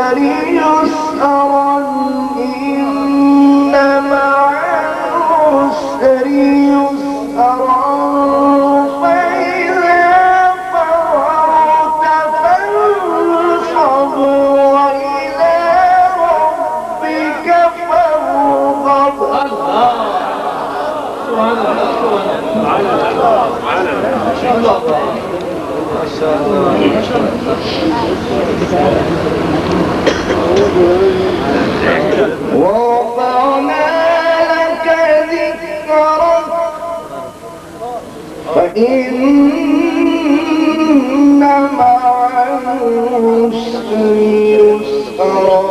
العسر يسرا إن مع العسر يسرا فإذا فرغت فانصب وإلى ربك فارغب. ورفعنا لك ذكرك فإن مع العسر يسرا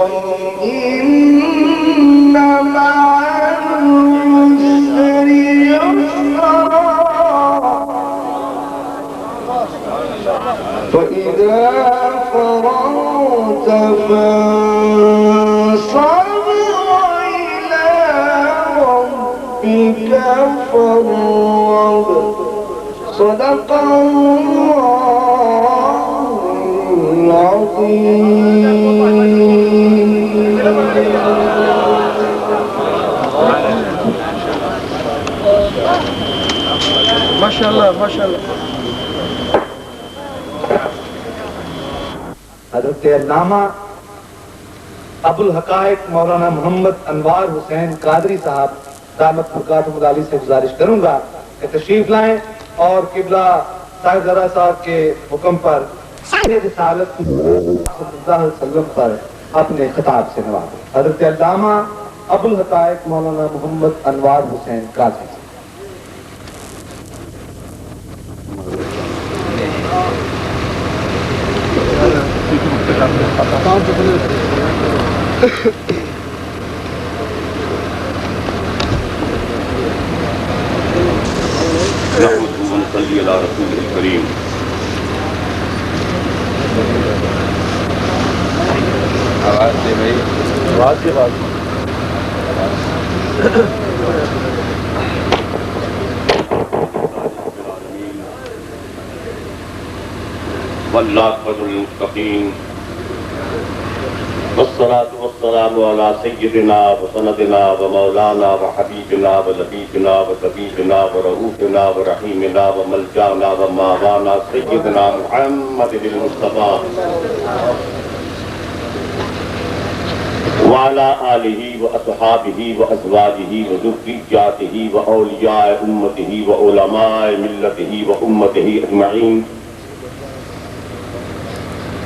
إن مع العسر يسرا فإذا فرغت فانصب وإلى ربك فارغب. صدق الله العظيم. ما شاء الله ما شاء الله. حضرت علامہ ابو الحقائق مولانا محمد انوار حسین قادری صاحب دامت برکاتہم العالی سے گزارش کروں گا کہ تشریف لائیں اور قبلہ صاحب ذرا صاحب کے حکم پر رسالت صلی اللہ علیہ وسلم پر اپنے خطاب سے نوازیں. حضرت علامہ ابو الحقائق مولانا محمد انوار حسین قادری. صلی اللہ رسول کریم. آواز دے بھائی, آواز کی بات. والعاقبۃ للمتقین والصلاة والسلام علی سیدنا وسندنا ومولانا وحبیبنا ولبیبنا وطبیبنا ورؤوفنا ورحیمنا وملجانا وماوانا سیدنا محمد المصطفیٰ وعلى آلہ واصحابہ وازواجہ وذریاتہ واولیاء امتہ وعلماء ملتہ وامتہ اجمعین.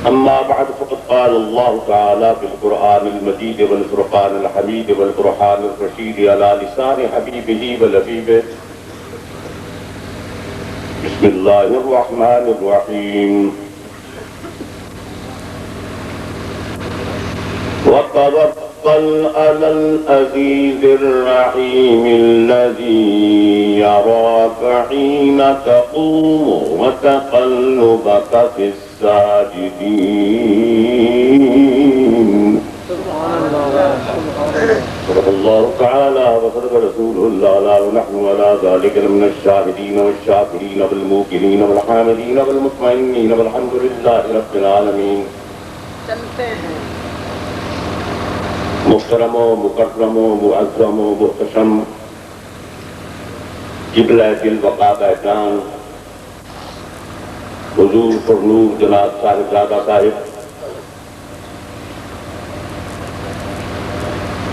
أما بعد فقد قال الله تعالى في القرآن المجيد والفرقان الحميد والبرهان الرشيد على لسان حبيبه ولبيبه. بسم الله الرحمن الرحيم. وتوكل على العزيز الرحيم الذي يراك حين تقوم وتقلبك في الساجدين. صدق الله تعالى وصدق رسوله الأعلى ونحن على ذلك لمن الشاهدين والشاكرين والموقنين والحامدين والمطمئنين والحمد لله رب العالمين. محترم و مکرم و معظم و محتشم قبلہ دل وقابہ جان حضور پرنور جناب صاحب زادہ صاحب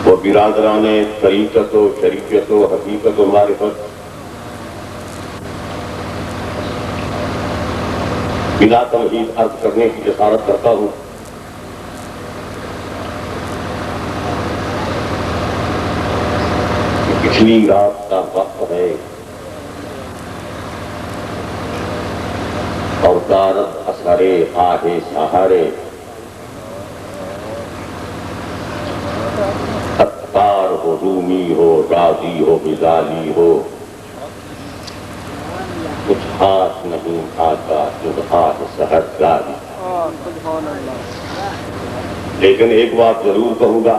و برادران طریقت و شریعت و حقیقت و معرفت، بلا تمہید عرض کرنے کی جسارت کرتا ہوں کہ پچھلی رات کا وقت ہے اور دارت اثرے آہ سہارے اتار ہو، رومی ہو، رازی ہو، غزالی ہو، کچھ خاص نہیں آتا جب آہ سحر جاری. لیکن ایک بات ضرور کہوں گا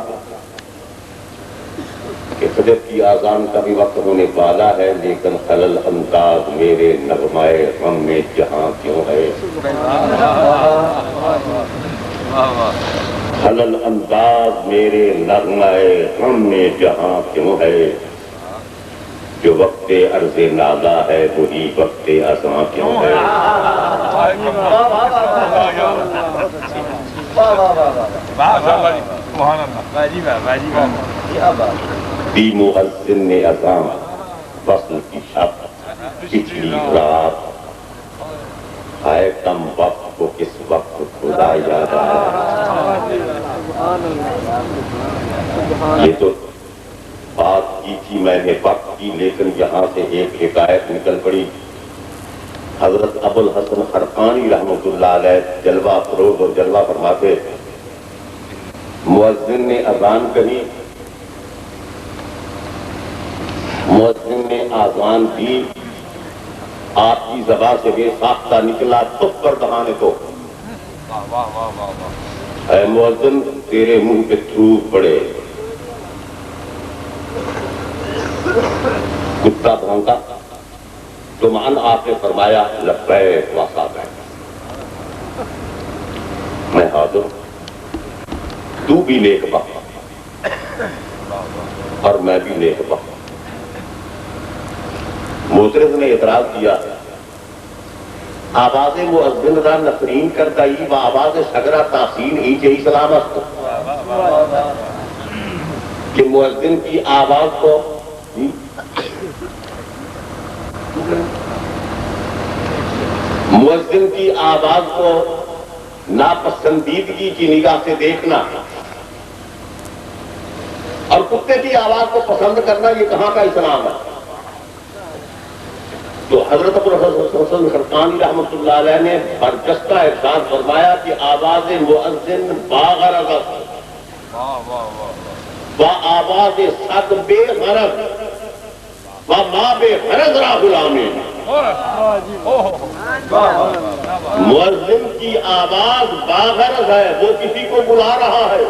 کہ فجر کی آذان کا بھی وقت ہونے والا ہے، لیکن خلل انداز میرے نغمۂ غم میں جہاں کیوں ہے. حلل انداز میرے نغمہ غم میں جہاں کیوں ہے، جو وقت عرض نادا ہے وہی وقت اذاں کیوں ہے۔ دی مؤذن نے اذاں فصل کی شب پچھلی رات، آئے کم وقت کو کس وقت خدا یاد آیا۔ یہ تو بات کی تھی میں نے وقت کی، لیکن یہاں سے ایک حکایت نکل پڑی۔ حضرت ابو الحسن خرقانی رحمۃ اللہ علیہ جلوہ فروز اور جلوہ فرماتے، مؤذن نے اذان کہی، مؤذن نے آذان دی، آپ کی زبان سے بے ساختہ نکلا تف پر دہانے کو، اے مؤذن تیرے منہ پہ تھوک پڑے۔ کتا بھونکا تو مان آپ نے فرمایا لبیک و سعدیک، میں حاضر ہوں، تو بھی نیک بخت اور میں بھی نیک بخت۔ معترض نے اعتراض کیا، آواز مؤذن را نفرین کرتا ہی و آواز شگرہ تحسین ہی جہی سلامت، کہ مؤذن کی آواز کو مؤذن کی آواز کو ناپسندیدگی کی نگاہ سے دیکھنا اور کتے کی آواز کو پسند کرنا، یہ کہاں کا اسلام ہے؟ تو حضرت ابو الحسن خرقانی رحمۃ اللہ علیہ نے برجستہ ارشاد فرمایا کہ آواز مؤذن باغرض و آواز صد بے غرض و ما بے غرض را غلامی۔ مؤذن کی آواز باغرض ہے، وہ کسی کو بلا رہا ہے،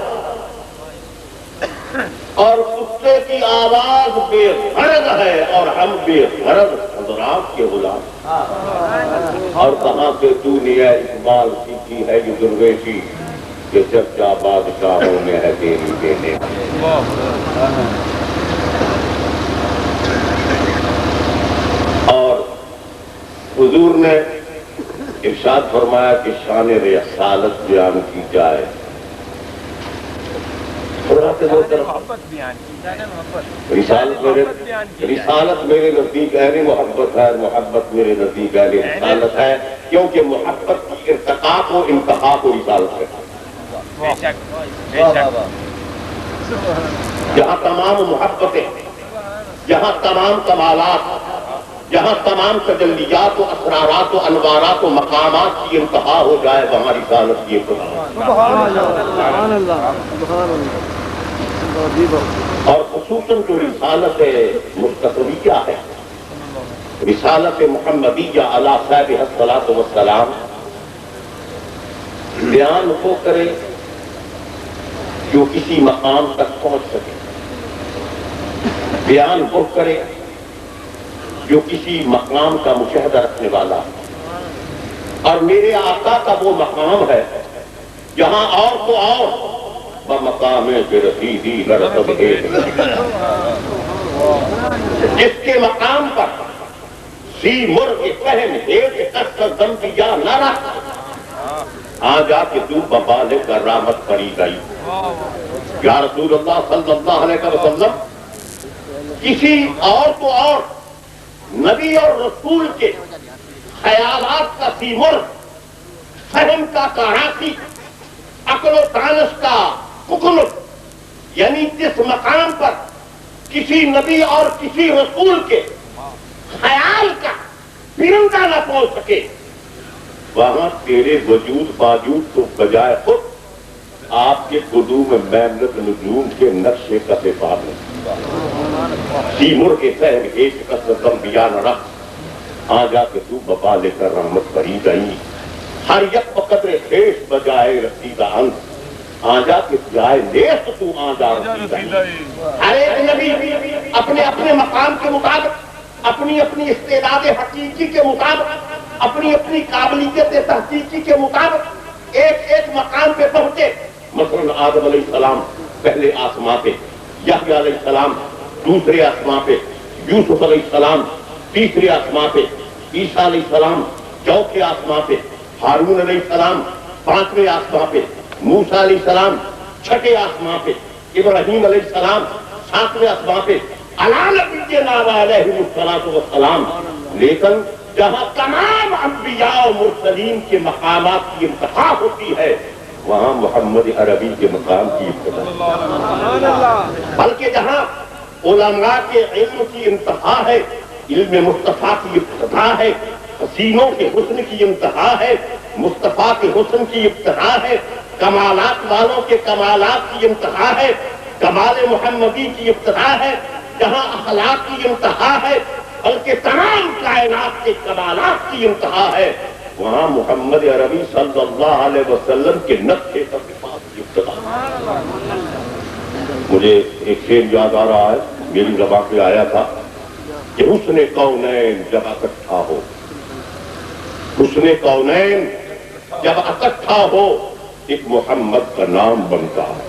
اور کتے کی آواز بے غرض ہے، اور ہم بے غرض حضرات کے غلام۔ اور کہاں سے تو نے اقبال سیکھی ہے یہ درویشی، کہ چرچا بادشاہوں میں ہے تیری دینے۔ اور حضور نے ارشاد فرمایا کہ شان رسالت بیان کی جائے، رسالت میرے نزدیک اہل محبت ہے، محبت میرے نزدیک اہل رسالت ہے، کیونکہ محبت کی ارتقا کو انتہا کو رسالت ہے۔ جہاں تمام محبتیں، جہاں تمام کمالات، جہاں تمام تجلیات و اسرارات و انوارات و مقامات کی انتہا ہو جائے، وہاں رسالت کی ابتدا۔ اور خصوصاً جو رسالت مصطفیہ ہے، رسالت محمدیہ علی صاحبہ الصلاۃ والسلام، بیان ہو کرے جو کسی مقام تک پہنچ سکے، بیان ہو کرے جو کسی مقام کا مشاہدہ رکھنے والا، اور میرے آقا کا وہ مقام ہے جہاں اور تو اور بمقام برسیدی لرزب ہے، جس کے مقام پر سی مرغ فہم ایک قصد ذنبیہ نہ رکھ، آ جا کے تو ببال کرامت پڑی گئی۔ یا رسول اللہ صلی اللہ علیہ وسلم، کسی اور تو اور نبی اور رسول کے خیالات کا سیمر، فہم کا کراسی، عقل و دانش کا حکمت، یعنی جس مقام پر کسی نبی اور کسی رسول کے خیال کا پرندہ نہ پہنچ سکے، وہاں تیرے وجود باوجود تو بجائے خود آپ کے قدوم میمنت نجوم کے نقشے کا صفات ہے۔ سیمر کے فہم ایک قصد انبیاء نہ رکھ، آ جا کے تو بپا لے کر رحمت بری گئی۔ ہر یک قدر خیش بجائے رسیدہ انت، آ جا کے جائے نیست تو آ جا رسیدہ انت۔ ہر ایک نبی اپنے اپنے مقام کے مطابق، اپنی اپنی استعداد حقیقی کے مطابق، اپنی اپنی قابلیت تحقیقی کے مطابق ایک ایک مقام پہ پہنچے، مثلا آدم علیہ السلام پہلے آسماں پہ، یحییٰ علیہ السلام دوسرے آسماں پہ، یوسف علیہ السلام تیسرے آسماں پہ، عیسیٰ علیہ السلام چوتھے آسماں پہ، ہارون علیہ السلام پانچویں آسماں پہ، موسیٰ علیہ السلام چھٹے آسماں پہ، ابراہیم علیہ السلام ساتویں آسماں پہ، علی نبینا علیہ السلام. لیکن جہاں تمام انبیاء و مرسلین کے مقامات کی انتہا ہوتی ہے وہاں محمد عربی کے مقام کی ابتدا، بلکہ جہاں علماء کے علم کی انتہا ہے، علم مصطفیٰ کی ابتدا ہے، حسینوں کے حسن کی انتہا ہے، مصطفیٰ کے حسن کی ابتدا ہے، کمالات والوں کے کمالات کی انتہا ہے، کمال محمدی کی ابتدا ہے، جہاں اخلاق کی انتہا ہے بلکہ تمام کائنات کے کمالات کی انتہا ہے، وہاں محمد عربی صلی اللہ علیہ وسلم کے نقشے صفات کی ابتدا. مجھے ایک شعر یاد آ رہا ہے، میری زبان پہ آیا تھا کہ حسن کونین جب اکٹھا ہو، حسن کونین جب اکٹھا ہو ایک محمد کا نام بنتا ہے.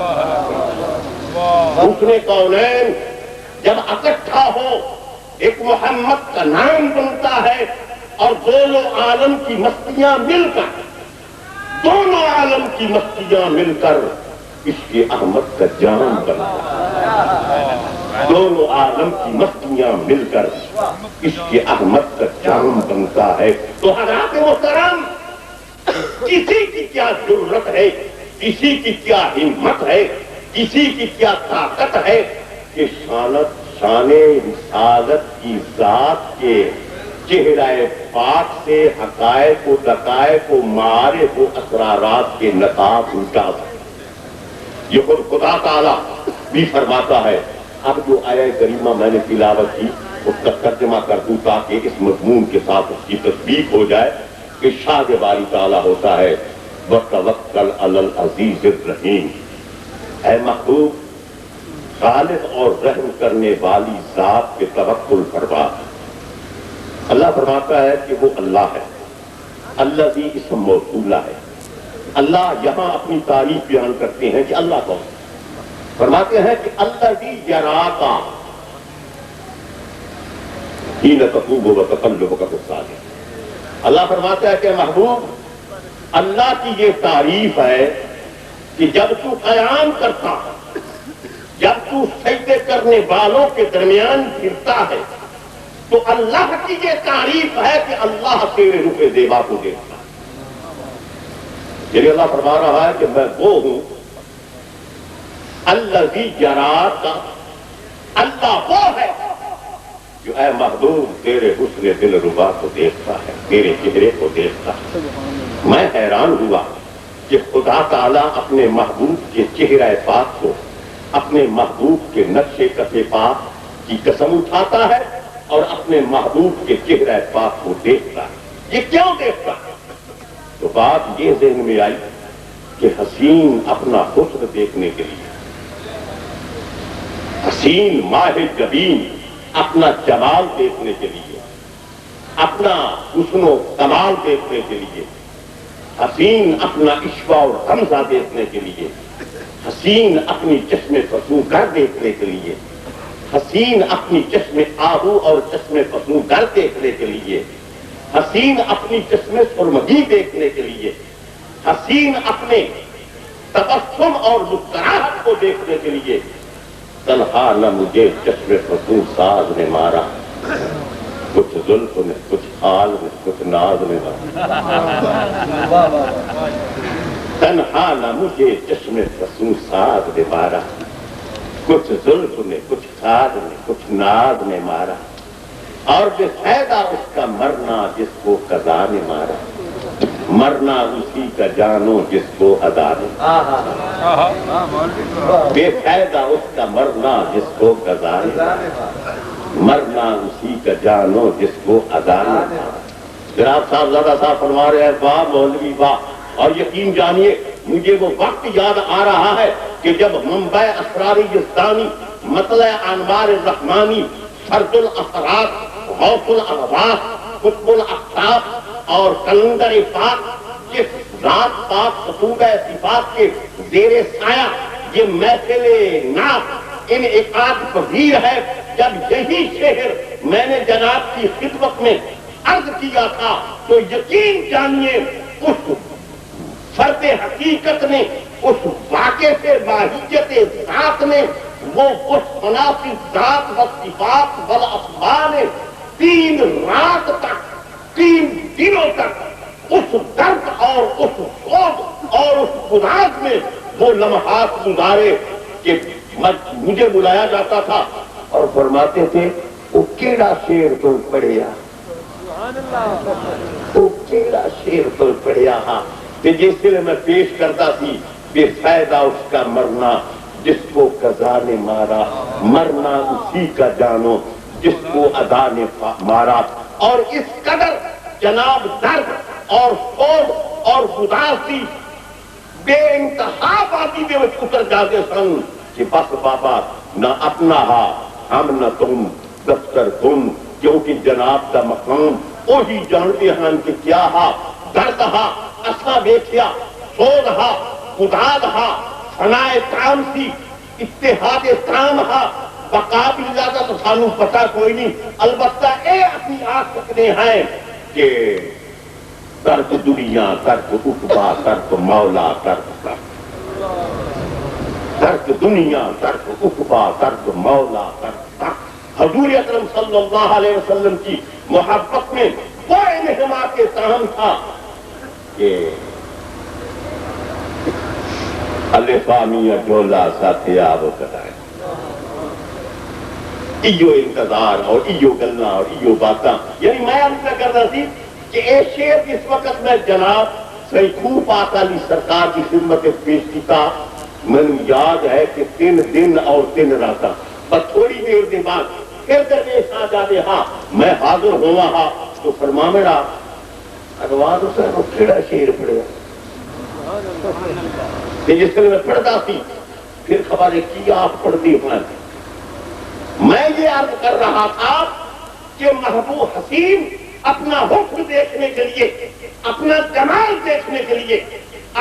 حسن کونین جب اکٹھا ہو ایک محمد کا نام بنتا ہے، اور دونوں عالم کی مستیاں مل کر، دونوں عالم کی مستیاں مل کر عشق احمد کا جام بنتا ہے. دونوں عالم کی مستیاں مل کر عشق احمد کا جام بنتا ہے. تو حضرات محترم، کسی کی کیا ضرورت ہے، کسی کی کیا ہمت ہے، کسی کی کیا طاقت ہے کہ شان رسالت کی ذات کے چہرہ پاک سے حقائق و دقائق و معارف و اسرارات کے نقاب اٹھا سکے. یہ خود خدا تعالیٰ بھی فرماتا ہے. اب جو آیہ کریمہ میں نے تلاوت کی اس کا ترجمہ کر دوں تاکہ اس مضمون کے ساتھ اس کی تصدیق ہو جائے. ارشاد باری تعالیٰ ہوتا ہے وَتَوَكَّلْ عَلَى الْعَزِيزِ الرَّحِيمِ، اے محبوب غالب اور رحم کرنے والی ذات کے توکل فرما. اللہ فرماتا ہے کہ وہ اللہ ہے. اللہ بھی اسم موصولہ ہے. اللہ یہاں اپنی تعریف بیان کرتے ہیں کہ اللہ کون، فرماتے ہیں کہ اللہ بھی یراکا حین تقوم وتقلبک فی الساجدین. اللہ فرماتا ہے کہ محبوب اللہ کی یہ تعریف ہے کہ جب تو قیام کرتا ہے، جب تو سجدے کرنے والوں کے درمیان پھرتا ہے، تو اللہ کی یہ تعریف ہے کہ اللہ تیرے رخ زیبا کو دیکھتا ہے. یعنی اللہ فرما رہا ہے کہ میں وہ ہوں الذی یراک، اللہ وہ ہے جو اے محبوب تیرے حسن دل ربا کو دیکھتا ہے، تیرے چہرے کو دیکھتا ہے. میں حیران ہوا کہ خدا تعالیٰ اپنے محبوب کے چہرہ پاک کو، اپنے محبوب کے نقش کف پاک کی قسم اٹھاتا ہے اور اپنے محبوب کے چہرہ پاک کو دیکھتا ہے. یہ کیوں دیکھتا ہے؟ تو بات یہ ذہن میں آئی کہ حسین اپنا حسن دیکھنے کے لیے، حسین ماہ جبین اپنا جمال دیکھنے کے لیے، اپنا حسن و کمال دیکھنے کے لیے، حسین اپنا عشوہ اور غمزہ دیکھنے کے لیے، حسین اپنی چشم فسوں گر دیکھنے کے لیے، حسین اپنی چشم آہو اور چشم فسوں گر دیکھنے کے لیے، حسین اپنی چشم سرمگی دیکھنے کے لیے، حسین اپنے تبسم اور مسکراہٹ کو دیکھنے کے لیے. تنہا نہ مجھے چشم فسوں ساز نے مارا، کچھ زلف نے، کچھ حال نے، کچھ ناز نے مارا. تنہا نہ مجھے چشم فسوں ساز نے مارا، کچھ زلف نے، کچھ خاد نے، کچھ ناز نے مارا. اور بے فائدہ اس کا مرنا جس کو قضا نے مارا، مرنا اسی کا جانو جس کو ادا نے. بے فائدہ اس کا مرنا جس کو قضا نے مارا، مرنا اسی کا جانو جس کو ادا نے مارا. جناب صاحب زیادہ صاحب فرما رہے ہیں واہ مولوی واہ. اور یقین جانیے مجھے وہ وقت یاد آ رہا ہے کہ جب منبع اسرار یزدانی، مطلع انوار الرحمانی، فرد الافراد، غوث الاغواث، قطب الاقطاب اور کلندر پاک جس ذات پاک مقصودہ صفات کے زیر سایہ یہ محفل نعت انعقاد پذیر ہے۔ جب یہی شعر میں نے جناب کی خدمت میں عرض کیا تھا تو یقین جانیے اس فرد حقیقت نے، اس واقع سے ماہیت ذات نے، وہ اس منافی ذات و صفات والاسماء نے 3 رات تک 3 دنوں تک اس درد اور اس سوز اور اس گداز میں وہ لمحات گزارے کہ مجھے بلایا جاتا تھا اور فرماتے تھے وہ کیڑا شیر تو پڑھیا، وہ کیڑا شیر تو پڑھیا ہاں کہ جس لیے میں پیش کرتا تھی بے فائدہ اس کا مرنا، جس کو قضا نے مارا، مرنا اسی کا جانو جس کو ادا نے مارا۔ اور اس قدر جناب درد اور سوز اور گداسی بے انتہا وادی دے وچ اتر جاتے سن کہ بس بابا نہ اپنا ہا ہم نہ تم دفتر تم، کیونکہ جناب کا مقام وہی جانتے ہیں کہ کیا ہا درد ہا اسا ویکھیا، سوز ہا گداد ہا، فنائے تام سی، اتحاد تام ہا، بقا بھی زیادہ تو سانو پتا کوئی نہیں، البتہ اے اپنی آنکھ سکتے ہیں کہ ترک دنیا، ترک عقبا، ترک مولا، ترک دنیا، ترک عقبا، ترک مولا، ترک حضور اکرم صلی اللہ علیہ وسلم کی محبت میں وہ انہما کے تاہم تھا کہ الفامیہ ڈولا ساتھے آب کدائے، ایو انتظار اور ایو گلنا اور ایو باتاں، یعنی میں انتظار کرتا تھی کہ اے شیر اس وقت میں جناب سیدھو پاک علی سرکار کی خدمت پیش کیتا، میں یاد ہے کہ 3 دن اور 3 راتاں، بس تھوڑی دیر دے بعد پھر درویش آ جاتے ہاں میں حاضر ہوا ہاں تو فرما میرا اگواد حسین وہ کیڑا شیر پڑھیا جس کے لیے میں پڑھتا تھی، پھر خبر ہے کیا آپ پڑھتی ہیں۔ میں یہ عرض کر رہا تھا کہ محبوب حسین اپنا حسن دیکھنے کے لیے، اپنا جمال دیکھنے کے لیے،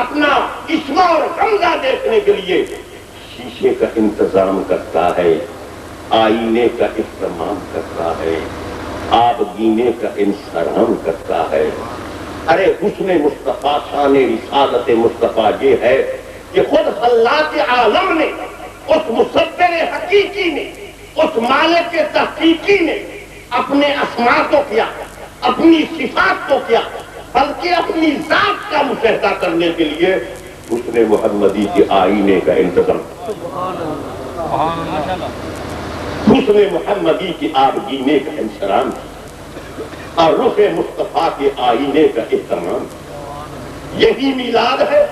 اپنا عشق اور غمزہ دیکھنے کے لیے شیشے کا انتظام کرتا ہے، آئینے کا اہتمام کرتا ہے، آبگینے کا انصرام کرتا ہے۔ ارے حسن مصطفیٰ شان رسالت مصطفیٰ یہ ہے کہ خود خلاق عالم نے، اس مصور حقیقی نے، اس مالک تحقیقی نے اپنے اسماء کو کیا، اپنی صفات کو کیا، بلکہ اپنی ذات کا مشاہدہ کرنے کے لیے حسن محمدی کے آئینے کا انتظام، حسن محمدی کی آبگینے کا انصرام اور رخ مصطفیٰ کے آئینے کا اہتمام، یہی میلاد ہے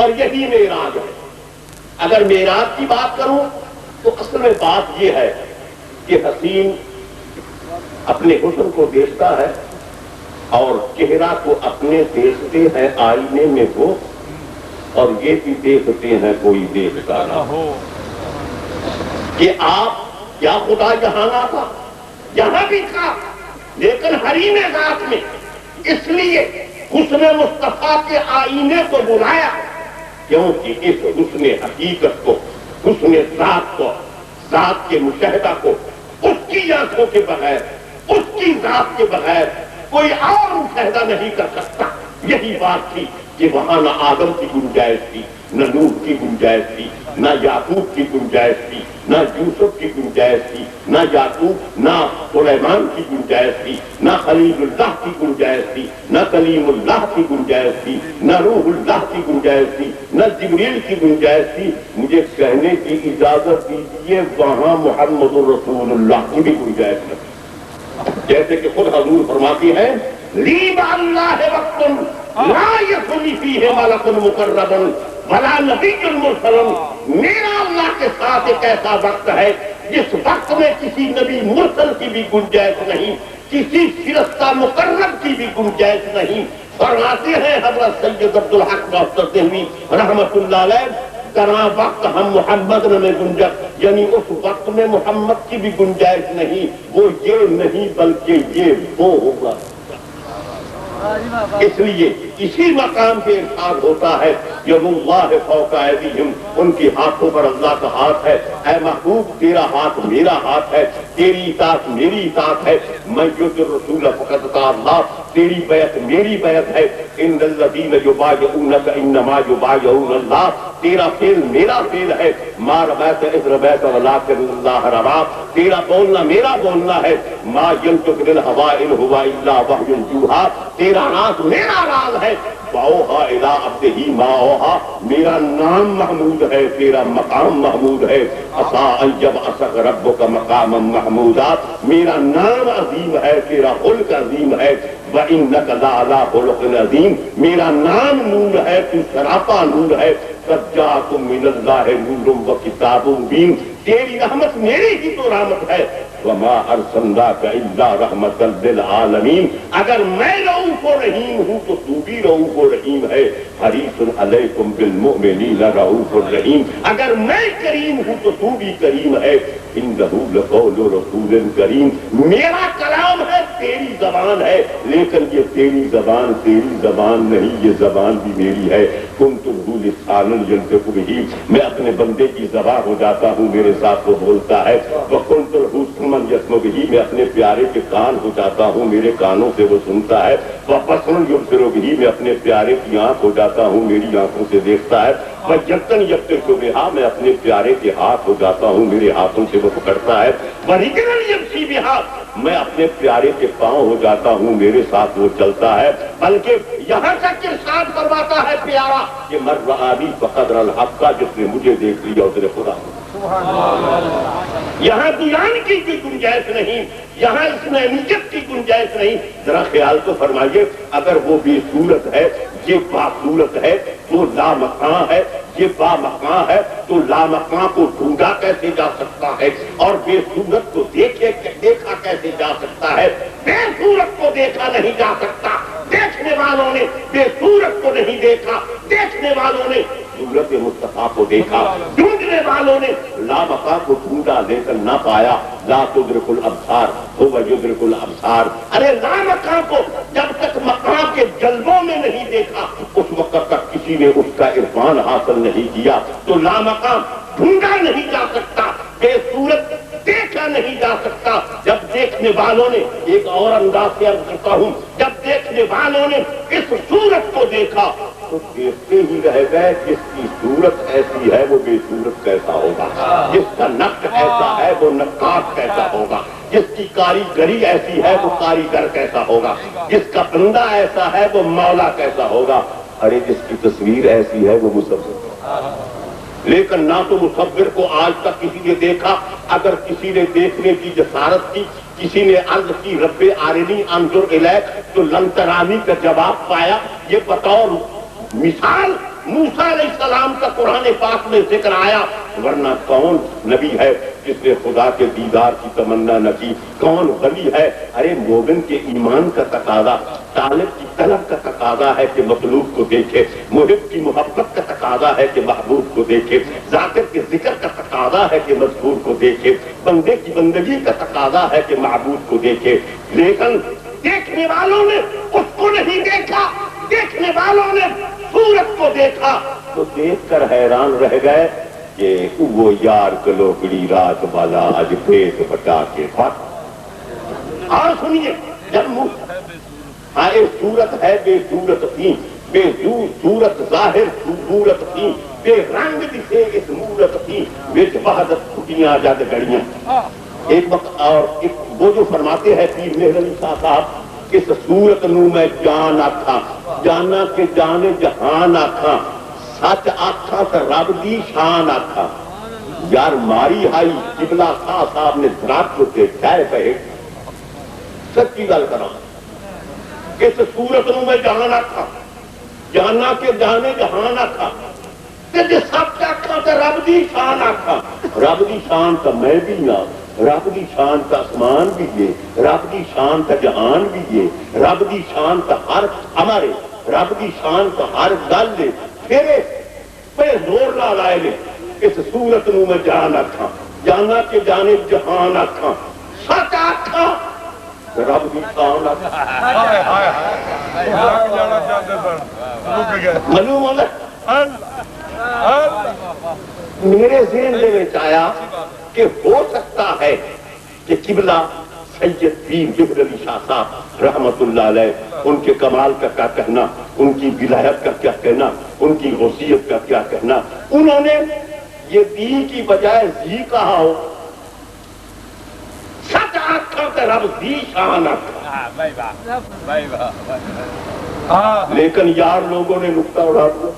اور یہی معراج ہے۔ اگر معراج کی بات کروں تو اصل میں بات یہ ہے کہ حسین اپنے حسن کو دیکھتا ہے اور چہرہ کو اپنے دیکھتے ہیں آئینے میں وہ، اور یہ بھی دیکھتے ہیں کوئی دیکھتا نہ ہو کہ آپ کیا خدا یہاں نہ تھا، یہاں بھی تھا لیکن حریم ذات میں، اس لیے حسن مصطفیٰ کے آئینے کو بلایا کیونکہ اس حسن حقیقت کو، حسن ذات کو، ذات کے مشاہدہ کو اس کی آنکھوں کے بغیر، اس کی ذات کے بغیر کوئی اور مشاہدہ نہیں کر سکتا۔ یہی بات تھی کہ وہاں نہ آدم کی گنجائش تھی، نہ نوح کی گنجائش تھی، نہ یعقوب کی گنجائش تھی، نہ یوسف کی گنجائش تھی، نہ یعقوب نہ سلیمان کی گنجائش تھی، نہ خلیل اللہ کی گنجائش تھی، نہ کلیم اللہ کی گنجائش تھی، نہ روح اللہ کی گنجائش تھی، نہ جبریل کی گنجائش تھی۔ مجھے کہنے کی اجازت دیجیے وہاں محمد رسول اللہ کی بھی گنجائش نہیں، جیسے کہ خود حضور فرماتی ہیں لیب اللہ وقت لا یخلی فیہ ملک مقرب ولا نبی مرسل، میرا اللہ کے ساتھ ایک ایسا وقت ہے جس وقت میں کسی نبی مرسل کی بھی گنجائش نہیں، کسی فرشتہ مقرب کی بھی گنجائش نہیں۔ فرماتے ہیں حضرت سید عبدالحق محتر دہلوی رحمت اللہ علیہ، ترا وقت ہم محمد میں گنجائش، یعنی اس وقت میں محمد کی بھی گنجائش نہیں، وہ یہ نہیں بلکہ یہ وہ ہوگا۔ اس لیے اسی مقام پہ ارشاد ہوتا ہے ید اللہ فوق ایدیہم، ان کے ہاتھوں پر اللہ کا ہاتھ ہے۔ اے محبوب تیرا ہاتھ میرا ہاتھ ہے، تیری اطاعت میری اطاعت ہے۔ من یطع الرسول فقد اطاع اللہ، تیری بیعت میری بیعت ہے۔ ان الذین یبایعونک انما یبایعون اللہ، تیرا فعل میرا فعل ہے۔ ما رمیت اذ رمیت ولکن اللہ رمی، تیرا بولنا میرا بولنا ہے۔ ما ینطق عن الہوی ان ہوا الا وحی یوحی، تیرا راز میرا راز ہے۔ واوحی الی عبدہ ما اوحی، میرا نام محمود ہے، تیرا مقام محمود ہے۔ عسیٰ ان یبعثک ربک مقاما محمودا، میرا نام عظیم ہے، تیرا خلق عظیم ہے۔ وَإِنَّكَ لَعَلَىٰ خُلُقٍ عَظِيمٍ، میرا نام نور ہے، تو سراپا نور ہے۔ قَدْ جَاءَكُم مِّنَ اللَّهِ نُورٌ وَكِتَابٌ مُّبِينٌ، تیری رحمت میری ہی تو رحمت ہے۔ وَمَا أَرْسَلْنَاكَ إِلَّا رَحْمَةً لِّلْعَالَمِينَ، اگر میں رؤوف و رحیم ہوں تو تو بھی رؤوف و رحیم ہے۔ حریصٌ علیکم بالمؤمنین رؤوف الرحیم، اگر میں کریم ہوں تو تو بھی کریم ہے۔ انہ لقول رسول کریم، میرا کلام ہے، تیری زبان ہے، لیکن یہ تیری زبان نہیں، یہ زبان بھی میری ہے۔ کنت لسانا ینطق بہ، میں اپنے بندے کی زبان ہو جاتا ہوں، میرے ساتھ وہ بولتا ہے۔ وکنت لہ سمعا یسمع بہ، میں اپنے پیارے کے کان ہو جاتا ہوں، میرے کانوں سے وہ سنتا ہے۔ وبصرا یبصر بہ، میں اپنے پیارے کی آنکھ ہو جاتا ہوں، میری آنکھوں سے دیکھتا ہے۔ وَيَدًّا یبطش بہا، میں اپنے پیارے کے ہاتھ ہو جاتا ہوں، میرے ہاتھوں سے وہ پکڑتا ہے۔ وَرِجْلًا یمشی بہا، میں اپنے پیارے کے پاؤں ہو جاتا ہوں، میرے ساتھ وہ چلتا ہے۔ بلکہ یہاں تک ارشاد فرماتا ہے پیارا کہ من رآنی فقد رأى الحق، جس نے مجھے دیکھ لیا اس نے خدا کو۔ یہاں بیان کی کوئی گنجائش نہیں، یہاں اسلامیت کی گنجائش نہیں۔ ذرا خیال تو فرمائیے، اگر وہ بے صورت ہے، یہ باصورت ہے تو لامکاں ہے، یہ بامکاں ہے تو لامکاں کو ڈھونڈا کیسے جا سکتا ہے، اور بے صورت کو دیکھا کیسے جا سکتا ہے؟ بے صورت کو دیکھا نہیں جا سکتا، دیکھنے والوں نے بے صورت کو نہیں دیکھا، دیکھنے والوں نے صورت مصطفیٰ کو دیکھا، ڈھونڈنے والوں نے لامکاں کو ڈھونڈا لیکن نہ پایا۔ لا تدرک الابصار هو یدرک الابصار، ارے لامکاں کو جب تک مقام کے جلووں میں نہیں دیکھا اس وقت تک کسی نے اس کا عرفان حاصل نہیں کیا۔ تو لامکاں ڈھونڈا نہیں جا سکتا، بے صورت دیکھا نہیں جا سکتا۔ جب دیکھنے والوں نے، ایک اور انداز سے عرض کرتا ہوں، جب دیکھنے والوں نے اس صورت کو دیکھا تو دیکھتے ہی رہ گئے، جس کی صورت ایسی ہے وہ بے صورت کیسا ہوگا، جس کا نقش ایسا ہے وہ نقاش کیسا ہوگا، جس کی کاریگری ایسی ہے وہ کاریگر کیسا ہوگا، جس کا بندہ ایسا ہے وہ مولا کیسا ہوگا۔ ارے جس کی تصویر ایسی ہے وہ مصور، لیکن نہ تو مصور کو آج تک کسی نے دیکھا۔ اگر کسی نے دیکھنے کی جسارت کی، کسی نے عرض کی رب آرنی انظر الیک، تو لن ترانی کا جواب پایا۔ یہ بطور مثال موسیٰ علیہ السلام کا قرآن پاک میں ذکر آیا، ورنہ کون نبی ہے جس نے خدا کے دیدار کی تمنا نہ کی؟ کون ولی ہے؟ ارے مومن کے ایمان کا تقاضا، طالب کی طلب کا تقاضا ہے کہ مطلوب کو دیکھے، محب کی محبت کا تقاضا ہے کہ محبوب کو دیکھے، ذاکر کے ذکر کا تقاضا ہے کہ مذکور کو دیکھے، بندے کی بندگی کا تقاضا ہے کہ معبود کو دیکھے۔ لیکن دیکھنے والوں نے اس کو نہیں دیکھا، دیکھنے والوں نے صورت کو دیکھا تو دیکھ کر حیران رہ گئے کہ وہ یار کلوکڑی رات والا اج پیٹ بٹا کے پھٹ۔ اور سنیے، جب صورت ہے بے صورت تھی، بے صورت ظاہر صورت تھی، بے رنگ دکھے اس مورت تھی، وچ وحدت پھٹیاں جد گڑیاں۔ ایک وقت اور وہ جو فرماتے ہیں پیر مہر علی شاہ صاحب، اس صورت نو میں جان آکھاں، جانا کہ جانے جہان آکھاں، سچ آکھاں تے رب دی شان آکھاں۔ یار ماری ہائی قبلہ شاہ صاحب نے درات کے ٹھہر پہ سچی گل کراں، اس صورت نو میں جان آکھاں، جانا کہ جانے جہان آکھاں، تے جے سچ آکھاں تے رب دی شان آکھاں۔ رب دی شان تے میں بھی نہ، رب دی شان تا آسمان بھی یہ، رب دی شان تا جہان بھی یہ، رب دی شان تا ہر ہمارے، رب دی شان تا ہر گل دے پھر پہ زور لا لائے لے۔ اس صورت نو میں جان آکھاں، جانا کہ جانے جہان آکھاں، سچ آکھاں رب دی شان معلوم ہوتا میرے ذہن میں آیا کہ ہو سکتا ہے کہ قبلہ سید پیر ظفر علی شاہ صاحب رحمت اللہ علیہ ان کے کمال کا کیا کہنا، ان کی ولایت کا کیا کہنا، ان کی غوثیت کا کیا کہنا، انہوں نے یہ دی کی بجائے زی کہا ہو، سچ آنکھاں تے رب دی شان آنکھاں، لیکن یار لوگوں نے نکتہ اڑا دیا۔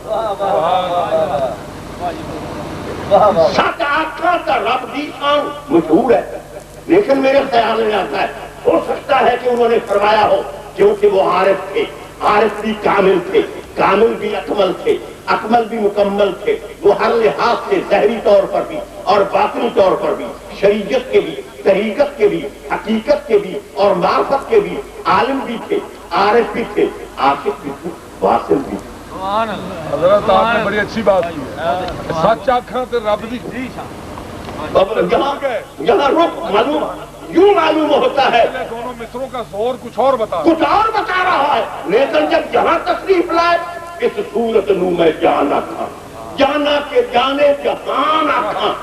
سچ آنکھاں تے رب دی شان مشہور ہے، لیکن میرے خیال میں آتا ہے ہو سکتا ہے کہ انہوں نے فرمایا ہو کیونکہ وہ عارف تھے، عارف بھی کامل تھے، کامل بھی اکمل تھے، اکمل بھی مکمل تھے، وہ ہر لحاظ سے ظاہری طور پر بھی اور باطنی طور پر بھی، شریعت کے بھی، طریقت کے بھی، حقیقت کے بھی اور معرفت کے بھی عالم بھی تھے، عارف بھی تھے، عاشق بھی تھے، واصل بھی تھے۔ حضرت آپ نے بڑی اچھی بات کی ہے، سچ آنکھاں تے رب دی یہاں رخ معلوم یوں معلوم ہوتا ہے دونوں مصروں کا زور کچھ اور بتا رہا ہے، لیکن جب یہاں تشریف لائے اس صورت نو میں جانا تھا، جانا کے جانے جہان آکھاں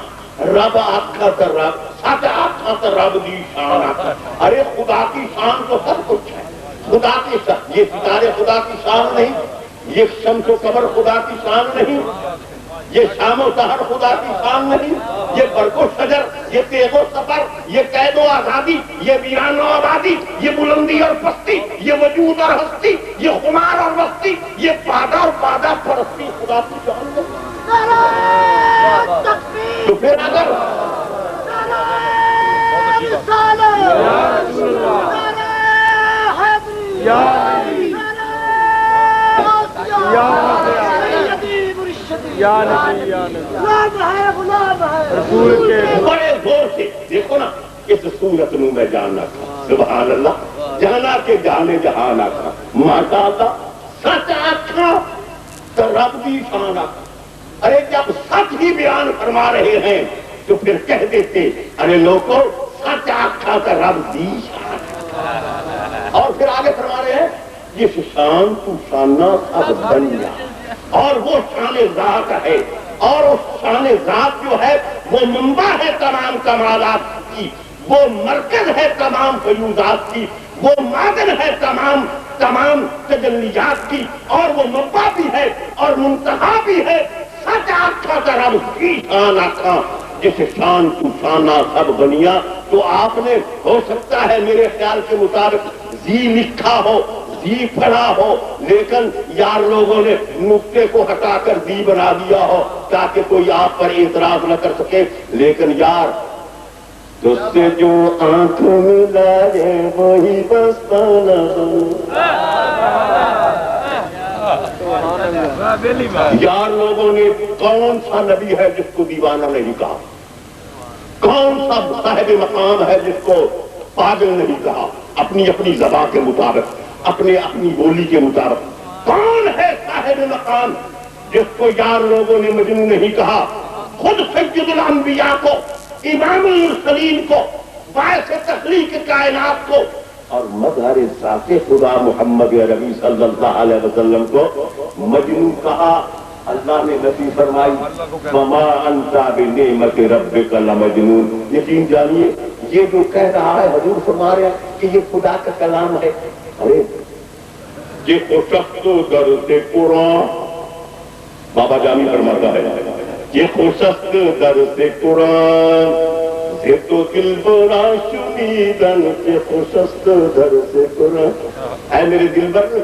رب آکھا تو رب سچ آکھا تو رب دی شان آکھا۔ ارے خدا کی شان تو سب کچھ ہے، خدا کی شان، یہ ستارے خدا کی شان نہیں، یہ شمس و قمر خدا کی شان نہیں، یہ شام و سحر خدا کی شان نہیں، یہ برق و شجر، یہ تیغ و سفر، یہ قید و آزادی، یہ ویران و آبادی، یہ بلندی اور پستی، یہ وجود اور ہستی، یہ خمار اور مستی، یہ پادا اور پادا پرستی خدا کی شان نہیں۔ تو پھر اگر بڑے زور سے دیکھو نا اس صورت نو میں جانا تھا، سبحان اللہ، جانا کے جانے جہانا تھا، ماشاء اللہ، سچ آکھاں تو رب دی شان آکھاں۔ ارے جب سچ ہی بیان فرما رہے ہیں تو پھر کہہ دیتے ارے لوگوں سچ آکھاں تو رب دی شان، اور پھر آگے فرما رہے ہیں جس شان تو شانہ سب بن جا، اور وہ شان ذات ہے، اور اس شان ذات جو ہے وہ منبع ہے تمام کمالات کی، وہ مرکز ہے تمام فیوضات کی، وہ معدن ہے تمام تجلیات کی، اور وہ منبع بھی ہے اور منتہا بھی ہے۔ سچ آکھا تو رب کی شان آکھاں جس شان تو شانہ سب بنیا۔ تو آپ نے ہو سکتا ہے میرے خیال کے مطابق زی لکھا ہو، زی پڑھا ہو، لیکن یار لوگوں نے نقطے کو ہٹا کر دی بنا دیا ہو تاکہ کوئی آپ پر اعتراض نہ کر سکے، لیکن یار تجھ سے جو آنکھ ملائے وہی بستانا یار لوگوں نے کون سا نبی ہے جس کو دیوانہ نہیں کہا، کون سا صاحب مقام ہے جس کو پاگل نہیں کہا، اپنی اپنی زبان کے مطابق، اپنی بولی کے مطابق، کون ہے صاحب مقام جس کو یار لوگوں نے مجنون نہیں کہا؟ خود سید الانبیاء کو، امام المرسلین کو، باعث تخلیق کائنات کو اور مظہر ذات خدا محمد عربی صلی اللہ علیہ وسلم کو مجنون کہا۔ اللہ نے نفی فرمائی وما انت بنعمت ربک لمجنون۔ یقین جانیے یہ جو کہہ رہا ہے حضور فرما رہے ہیں کہ یہ خدا کا کلام ہے۔ ارے یہ خوشست درد قرآن، بابا جامی فرماتا ہے یہ خوشست درد قرآن سے تو دل برا شنیدن کے خوشست درد قرآن۔ اے میرے دل بر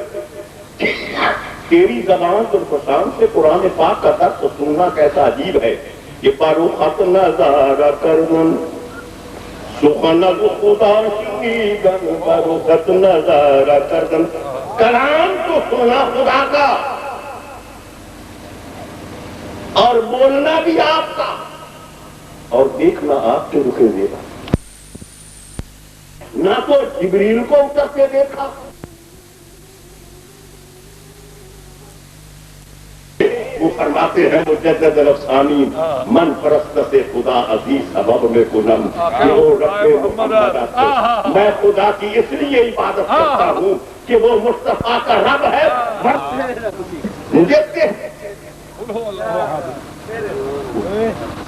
تیری زبان تو فسان سے قرآن پاک کا درس سننا کیسا عجیب ہے۔ یہ پارو خط نظارہ کردن سخن خدا شنیدن، پارو خط نظارہ کردن، کلام تو سنا خدا کا اور بولنا بھی آپ کا اور دیکھنا آپ کے رخے دیکھا۔ نہ تو جبریل کو اتر کے دیکھا، وہ فرماتے ہیں مجدد الافسانی من پرست سے خدا عزیز سبب میں کنم کہ وہ رب محمد ہے۔ میں خدا کی اس لیے عبادت کرتا ہوں کہ وہ مصطفیٰ کا رب ہے، مجھے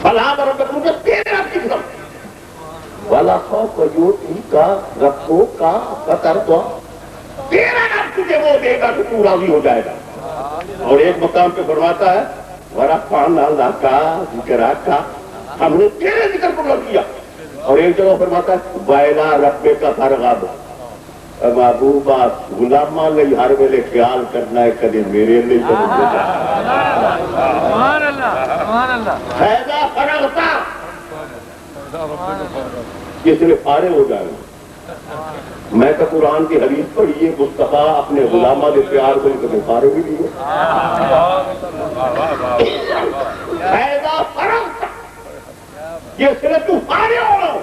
فلاں رب مجھے تیرے رب کی قسم والا خوف یوتی کا رکھو کا قطر دعا تیرا رب تجھے وہ دے گا کہ تو راضی ہو جائے گا۔ اور ایک مقام پہ فرماتا ہے وَرَفَعْنَا لَكَ ذِكْرَكَ ہم نے تیرے ذکر کو لگ کیا۔ اور ایک جگہ فرماتا ہے وَإِلَىٰ رَبِّكَ فَارْغَب محبوبہ غلامہ لئی ہر ویلے خیال کرنا ہے کدے میرے لیے فیضا فرغتا اس لیے فارغ ہو جائے گا۔ میں تو قرآن کی حدیث پڑھی ہے مصطفیٰ اپنے غلامہ کے پیار کو کبھی فارغ بھی دیے فیضا فرغتا یہ صرف تو فارغ ہو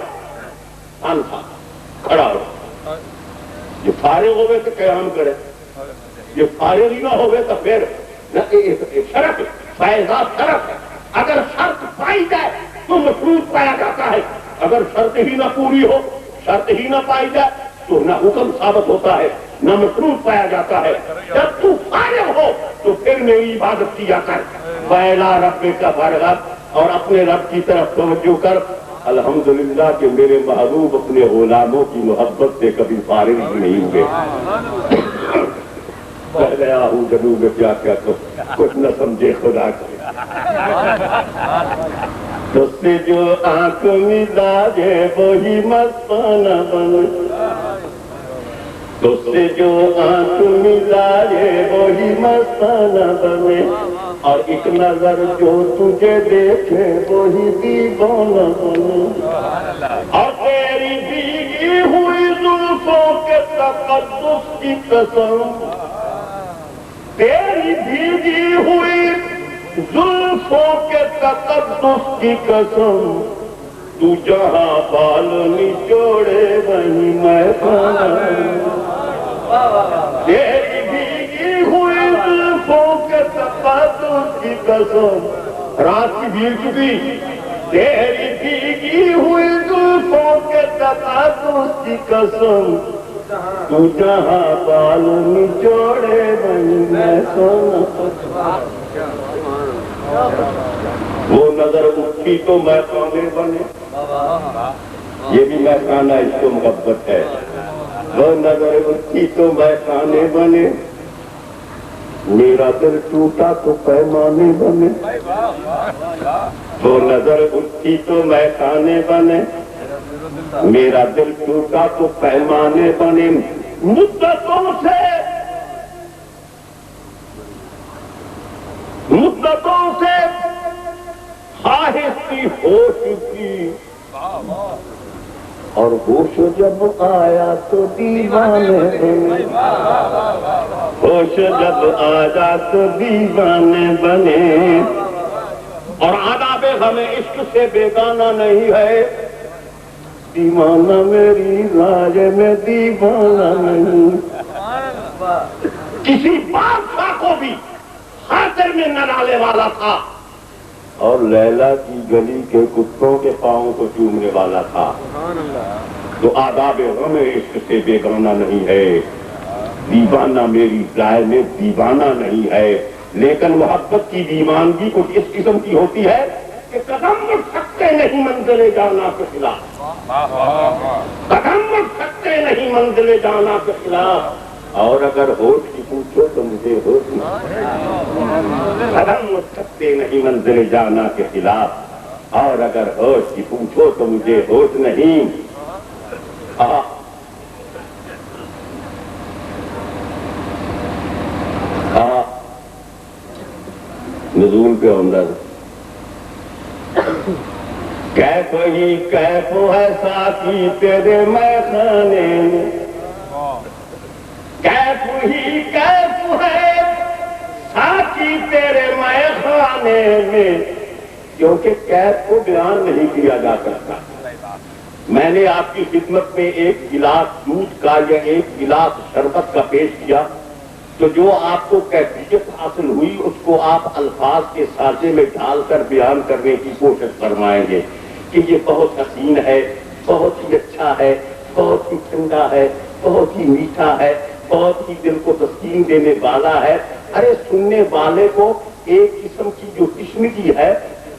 انتھا کھڑا ہو۔ یہ فارغ ہوئے تو قیام کرے، یہ فارغ ہی نہ ہوئے تو پھر شرط فیضا شرط ہے۔ اگر شرط پائی جائے تو مفروض پایا جاتا ہے، اگر شرط ہی نہ پوری ہو، شرط ہی نہ پائی جائے تو نہ حکم ثابت ہوتا ہے نہ مفروض پایا جاتا ہے۔ جب تو فارغ ہو تو پھر میری عبادت کیا کر وَإِلَىٰ رَبِّكَ فَارْغَب اور اپنے رب کی طرف توجہ کر۔ الحمدللہ کہ میرے محبوب اپنے غلاموں کی محبت سے کبھی فارغ ہی نہیں ہوئے۔ کہہ گیا ہوں جنوب کیا کیا کچھ نہ سمجھے خدا کے تو سے جو آنکھ ملا جے وہی مستانہ بنے، تو سے جو آنکھ ملا جے وہی مستانہ بنے، اور ایک نظر جو تجھے دیکھے وہی دیوانہ بنے، اور تیری بھیگی ہوئی زلفوں کے تقدس کی قسم، تیری بھیگی ہوئی زلفوں کے تقدس کی قسم، تو جہاں بال نچوڑے وہیں میں کھانا، تیری بھیگی ہوئی زلفوں کے تقدس کی قسم، رات کی بھیگ چکی، تیری بھیگی ہوئی زلفوں کے تقدس کی قسم، تو جہاں بال نچوڑے وہیں میں سونا۔ وہ نظر اٹھی تو میں خانے بنے، یہ بھی میں خانہ عشق و محبت ہے۔ وہ نظر اٹھی تو میں خانے بنے، میرا دل ٹوٹا تو پیمانے بنے، وہ نظر اٹھی تو میں خانے بنے، میرا دل ٹوٹا تو پیمانے بنے، مدتوں سے خواہش کی ہوش کی، اور ہوش جب آیا تو دیوانے بنے، ہوش جب آیا تو دیوانے بنے، اور آداب ہمیں عشق سے بیگانہ نہیں ہے، دیوانہ میری راج میں دیوانہ نہیں۔ کسی بادشاہ کو بھی خاطر میں نہ ڈالنے والا تھا، اور لیلا کی گلی کے کتوں کے پاؤں کو چومنے والا تھا، تو آداب غم عشق سے بیگانہ نہیں ہے، دیوانہ میری رائے میں دیوانہ نہیں ہے، لیکن محبت کی دیوانگی کچھ اس قسم کی ہوتی ہے کہ قدم اٹھ سکتے نہیں منزل جانا کے خلاف، قدم اٹھ سکتے نہیں منزل جانا کے خلاف، اور اگر ہوش کی پوچھو تو مجھے ہوش نہیں، قدم اٹھ سکتے نہیں منزل جانا کے خلاف، اور اگر ہوش کی پوچھو تو مجھے ہوش نہیں۔ نزول پہ اندر کیف ہی کیف ہے ساتھی تیرے میں خانے میں، کیف ہی کیف ہے ساتھی تیرے میں خانے میں، کیونکہ کیف کو بیان نہیں کیا جا سکتا۔ میں نے آپ کی خدمت میں ایک گلاس دودھ کا یا ایک گلاس شربت کا پیش کیا، تو جو آپ کو کیفیت حاصل ہوئی اس کو آپ الفاظ کے سانچے میں ڈال کر بیان کرنے کی کوشش فرمائیں گے کہ یہ بہت حسین ہے، بہت ہی اچھا ہے، بہت ہی ٹھنڈا ہے، بہت ہی میٹھا ہے، بہت ہی دل کو تسکین دینے والا ہے۔ ارے سننے والے کو ایک قسم کی جو تشنگی ہے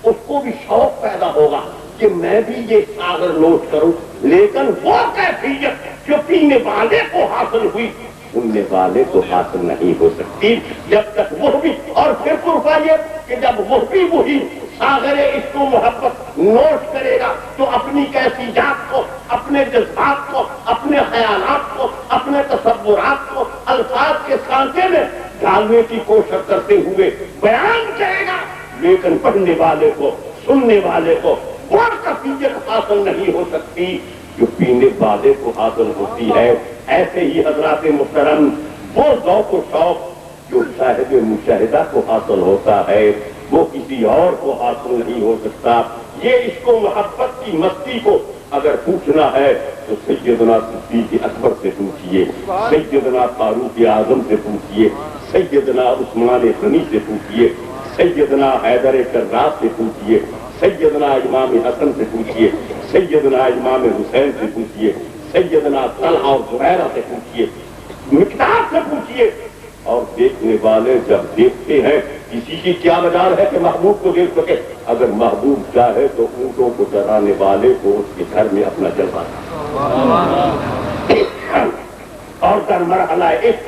اس کو بھی شوق پیدا ہوگا کہ میں بھی یہ ساغر نوش کروں، لیکن وہ کیفیت جو پینے والے کو حاصل ہوئی سننے والے کو حاصل نہیں ہو سکتی جب تک وہ بھی، اور پھر فرمائیے کہ جب وہ بھی وہی ساغر عشق و محبت نوش کرے گا تو اپنی کیفیات کو، اپنے جذبات کو، اپنے خیالات کو، اپنے تصورات کو الفاظ کے سانچے میں ڈالنے کی کوشش کرتے ہوئے بیان کرے گا، لیکن پڑھنے والے کو، سننے والے کو وہ کیفیت حاصل نہیں ہو سکتی جو پینے والے کو حاصل ہوتی ہے۔ ایسے ہی حضرات محترم وہ ذوق و شوق جو صاحب مشاہدہ کو حاصل ہوتا ہے وہ کسی اور کو حاصل نہیں ہو سکتا۔ یہ عشق و محبت کی مستی کو اگر پوچھنا ہے تو سیدنا صدیق اکبر سے پوچھئے، سیدنا فاروق اعظم سے پوچھئے، سیدنا عثمان غنی سے پوچھئے، سیدنا حیدر کرار سے پوچھئے، سیدنا امام حسن سے پوچھئے، سیدنا امام حسین سے پوچھئے، سیدنا طلحہ اور زبیرہ سے پوچھئے، مقداد سے پوچھئے۔ اور دیکھنے والے جب دیکھتے ہیں کسی کی کیا مجال ہے کہ محبوب کو دیکھ سکے، اگر محبوب چاہے تو اونٹوں کو چرانے والے کو اس کے گھر میں اپنا جلوہ اور در مرحلہ عشق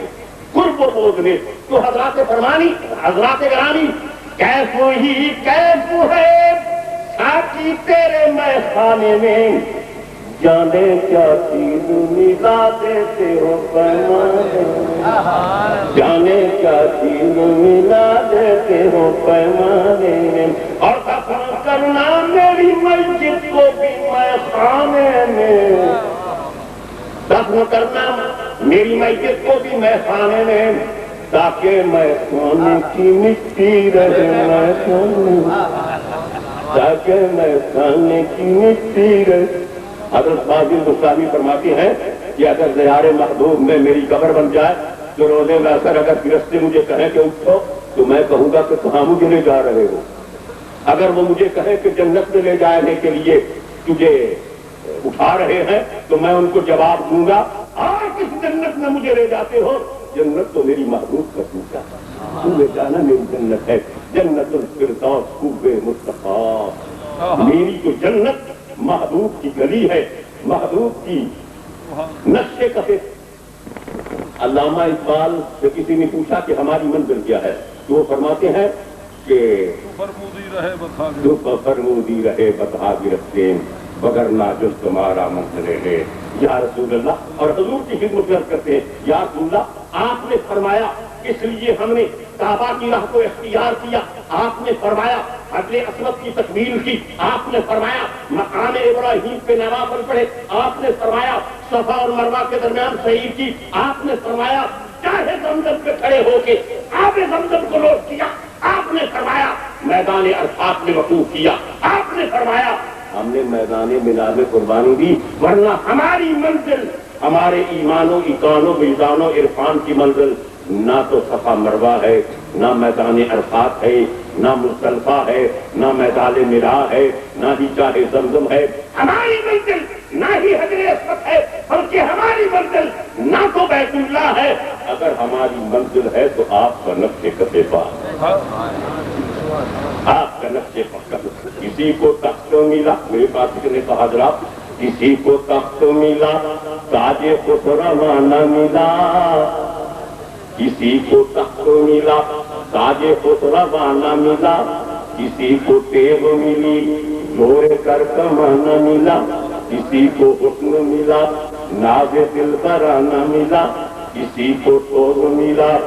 قرب و بود نے تو حضرات فرمانی، حضرات گرامی، کیف ہی کیف ہے ساقی تیرے میں خانے میں، جانے کیا چیز ملا دیتے ہو پیمانے، جانے کیا چیز ملا دیتے ہو پیمانے میں، اور دفن کرنا میری مسجد کو بھی میں خانے میں، دفن کرنا میری مسجد کو بھی میں خانے میں، تاکہ میں سونے کی مٹی رہے میں سونے، تاکہ میں سونے کی مٹی رہے۔ حضرت فاضل مصطفی فرماتے ہیں کہ اگر زیار محبوب میں میری قبر بن جائے تو روزے میں اثر اگر فرشتے مجھے کہیں کہ اٹھو تو میں کہوں گا کہ کہاں مجھے لے جا رہے ہو۔ اگر وہ مجھے کہیں کہ جنت میں لے جانے کے لیے تجھے اٹھا رہے ہیں تو میں ان کو جواب دوں گا اور کس جنت میں مجھے لے جاتے ہو؟ جنت تو میری محبوب کا ٹوٹا، تم لے جانا میری جنت ہے، جنت الفردوس خوب مصطفیٰ، میری تو جنت محبوب کی گلی ہے، محبوب کی نقشے قصے۔ علامہ اقبال سے کسی نے پوچھا کہ ہماری منزل کیا ہے تو وہ فرماتے ہیں کہ فرمودی رہے بتا گرفتے مگر ناجل تمہارا منزل ہے یا رسول اللہ۔ اور حضور کی خدمت کرتے ہیں، یا رسول اللہ آپ نے فرمایا اس لیے ہم نے کعبہ کی راہ کو اختیار کیا، آپ نے فرمایا حجر اسود کی تکمیل کی، آپ نے فرمایا مقام ابراہیم پہ نوافل پڑھے، آپ نے فرمایا صفا اور مروہ کے درمیان سعی کی، آپ نے فرمایا چاہے زمزم پہ کھڑے ہو کے آب زمزم کو لوٹ کیا، آپ نے فرمایا میدان عرفات میں وقوف کیا، آپ نے فرمایا ہم نے میدان میلاد قربانی دی، ورنہ ہماری منزل، ہمارے ایمان و ایقان و وجدان و عرفان کی منزل نہ تو صفا مروہ ہے، نہ میدان عرفات ہے، نہ مزدلفہ ہے، نہ میدان میرا ہے، نہ ہی چاہے زمزم ہے۔ ہماری منزل نہ ہی حجر اسود ہے، بلکہ ہماری منزل نہ تو بیت اللہ ہے۔ اگر ہماری منزل ہے تو آپ کا نقش قطع پا، آپ کا نقش پکا۔ کسی کو تخت ملا، میرے پاس کسی نے کہا حضرات کسی کو تخت ملا تاج خسرو نہ ملا، کسی کو تخت ملا تاج خسرو نہ ملا، کسی کو تیغ ملی زور کر کمان نہ ملا، کسی کو حسن ملا ناز دلبر نہ ملا، کسی کو شوق ملا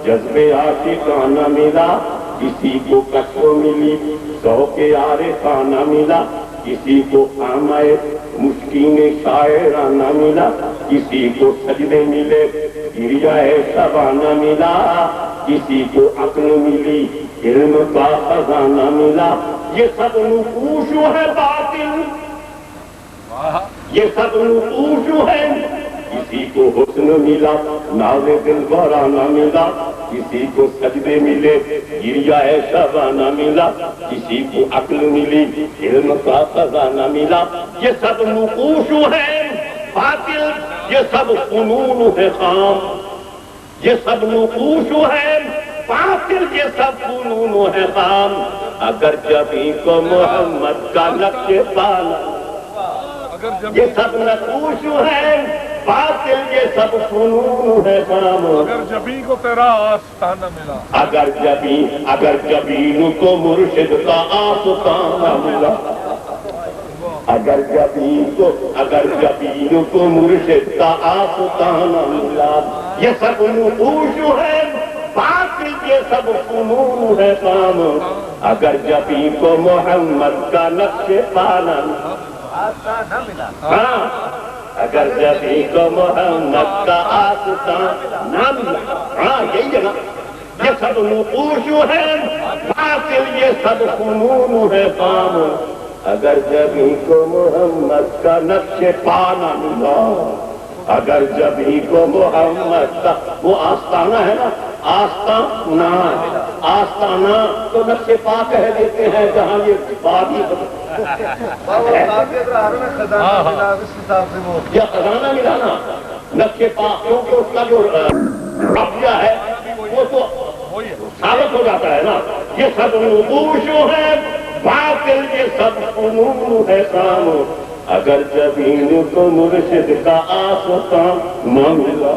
جذب عاشقانہ ملا، کسی کو کشف ملی ذوق عارفانہ ملا، کسی کو خامہ مشکین شاعرانہ ملا، کسی کو سجدے ملے گریہ شبانہ ملا، کسی کو عقل ملی علم کا خزانہ ملا۔ یہ سب نقوش ہے باطل، یہ سب نقوش ہے کسی کو حسن ملا ناز دل بارانہ ملا، کسی کو سجدے ملے گریا ہے شبانہ ملا، کسی کو عقل ملی علم کا خزانہ ملا۔ یہ سب نقوش ہے باطل، یہ سب فنون ہے خام، یہ سب نقوش ہے باطل، یہ سب فنون ہے خام۔ اگر جبھی کو محمد کا نقش پانا، یہ سب نقوش ہے باطل، یہ سب فنون ہے خام۔ اگر جبھی کو تیرا آستانہ ملا، اگر جبین کو مرشد کا آستانہ ملا، اگر جبین کو مرشد کا آستانہ ملا۔ یہ سب نقوش ہے باطل، یہ سب فنون ہے کام۔ اگر جبین کو محمد کا نقش پانا، ہاں اگر جبین کو محمد کا آستانہ ملا، ہاں یہی ہے نا۔ یہ سب نقوش ہے باطل، یہ سب فنون ہے کام۔ اگر جبھی کو محمد کا نقش پانا ملا، اگر جبھی کو محمد کا، وہ آستانہ ہے نا، آستانہ، آستانہ تو نقش پا کہہ دیتے ہیں جہاں یہ بات ہی یہ خزانہ ملا نا، نقش پا، کیونکہ اس کا جو قبضہ ہے وہ تو ثابت ہو جاتا ہے نا۔ یہ سب نقوش ہے باطل، یہ سب فنون ہے کام۔ اگر جبین کو مرشد کا آستانہ ملا،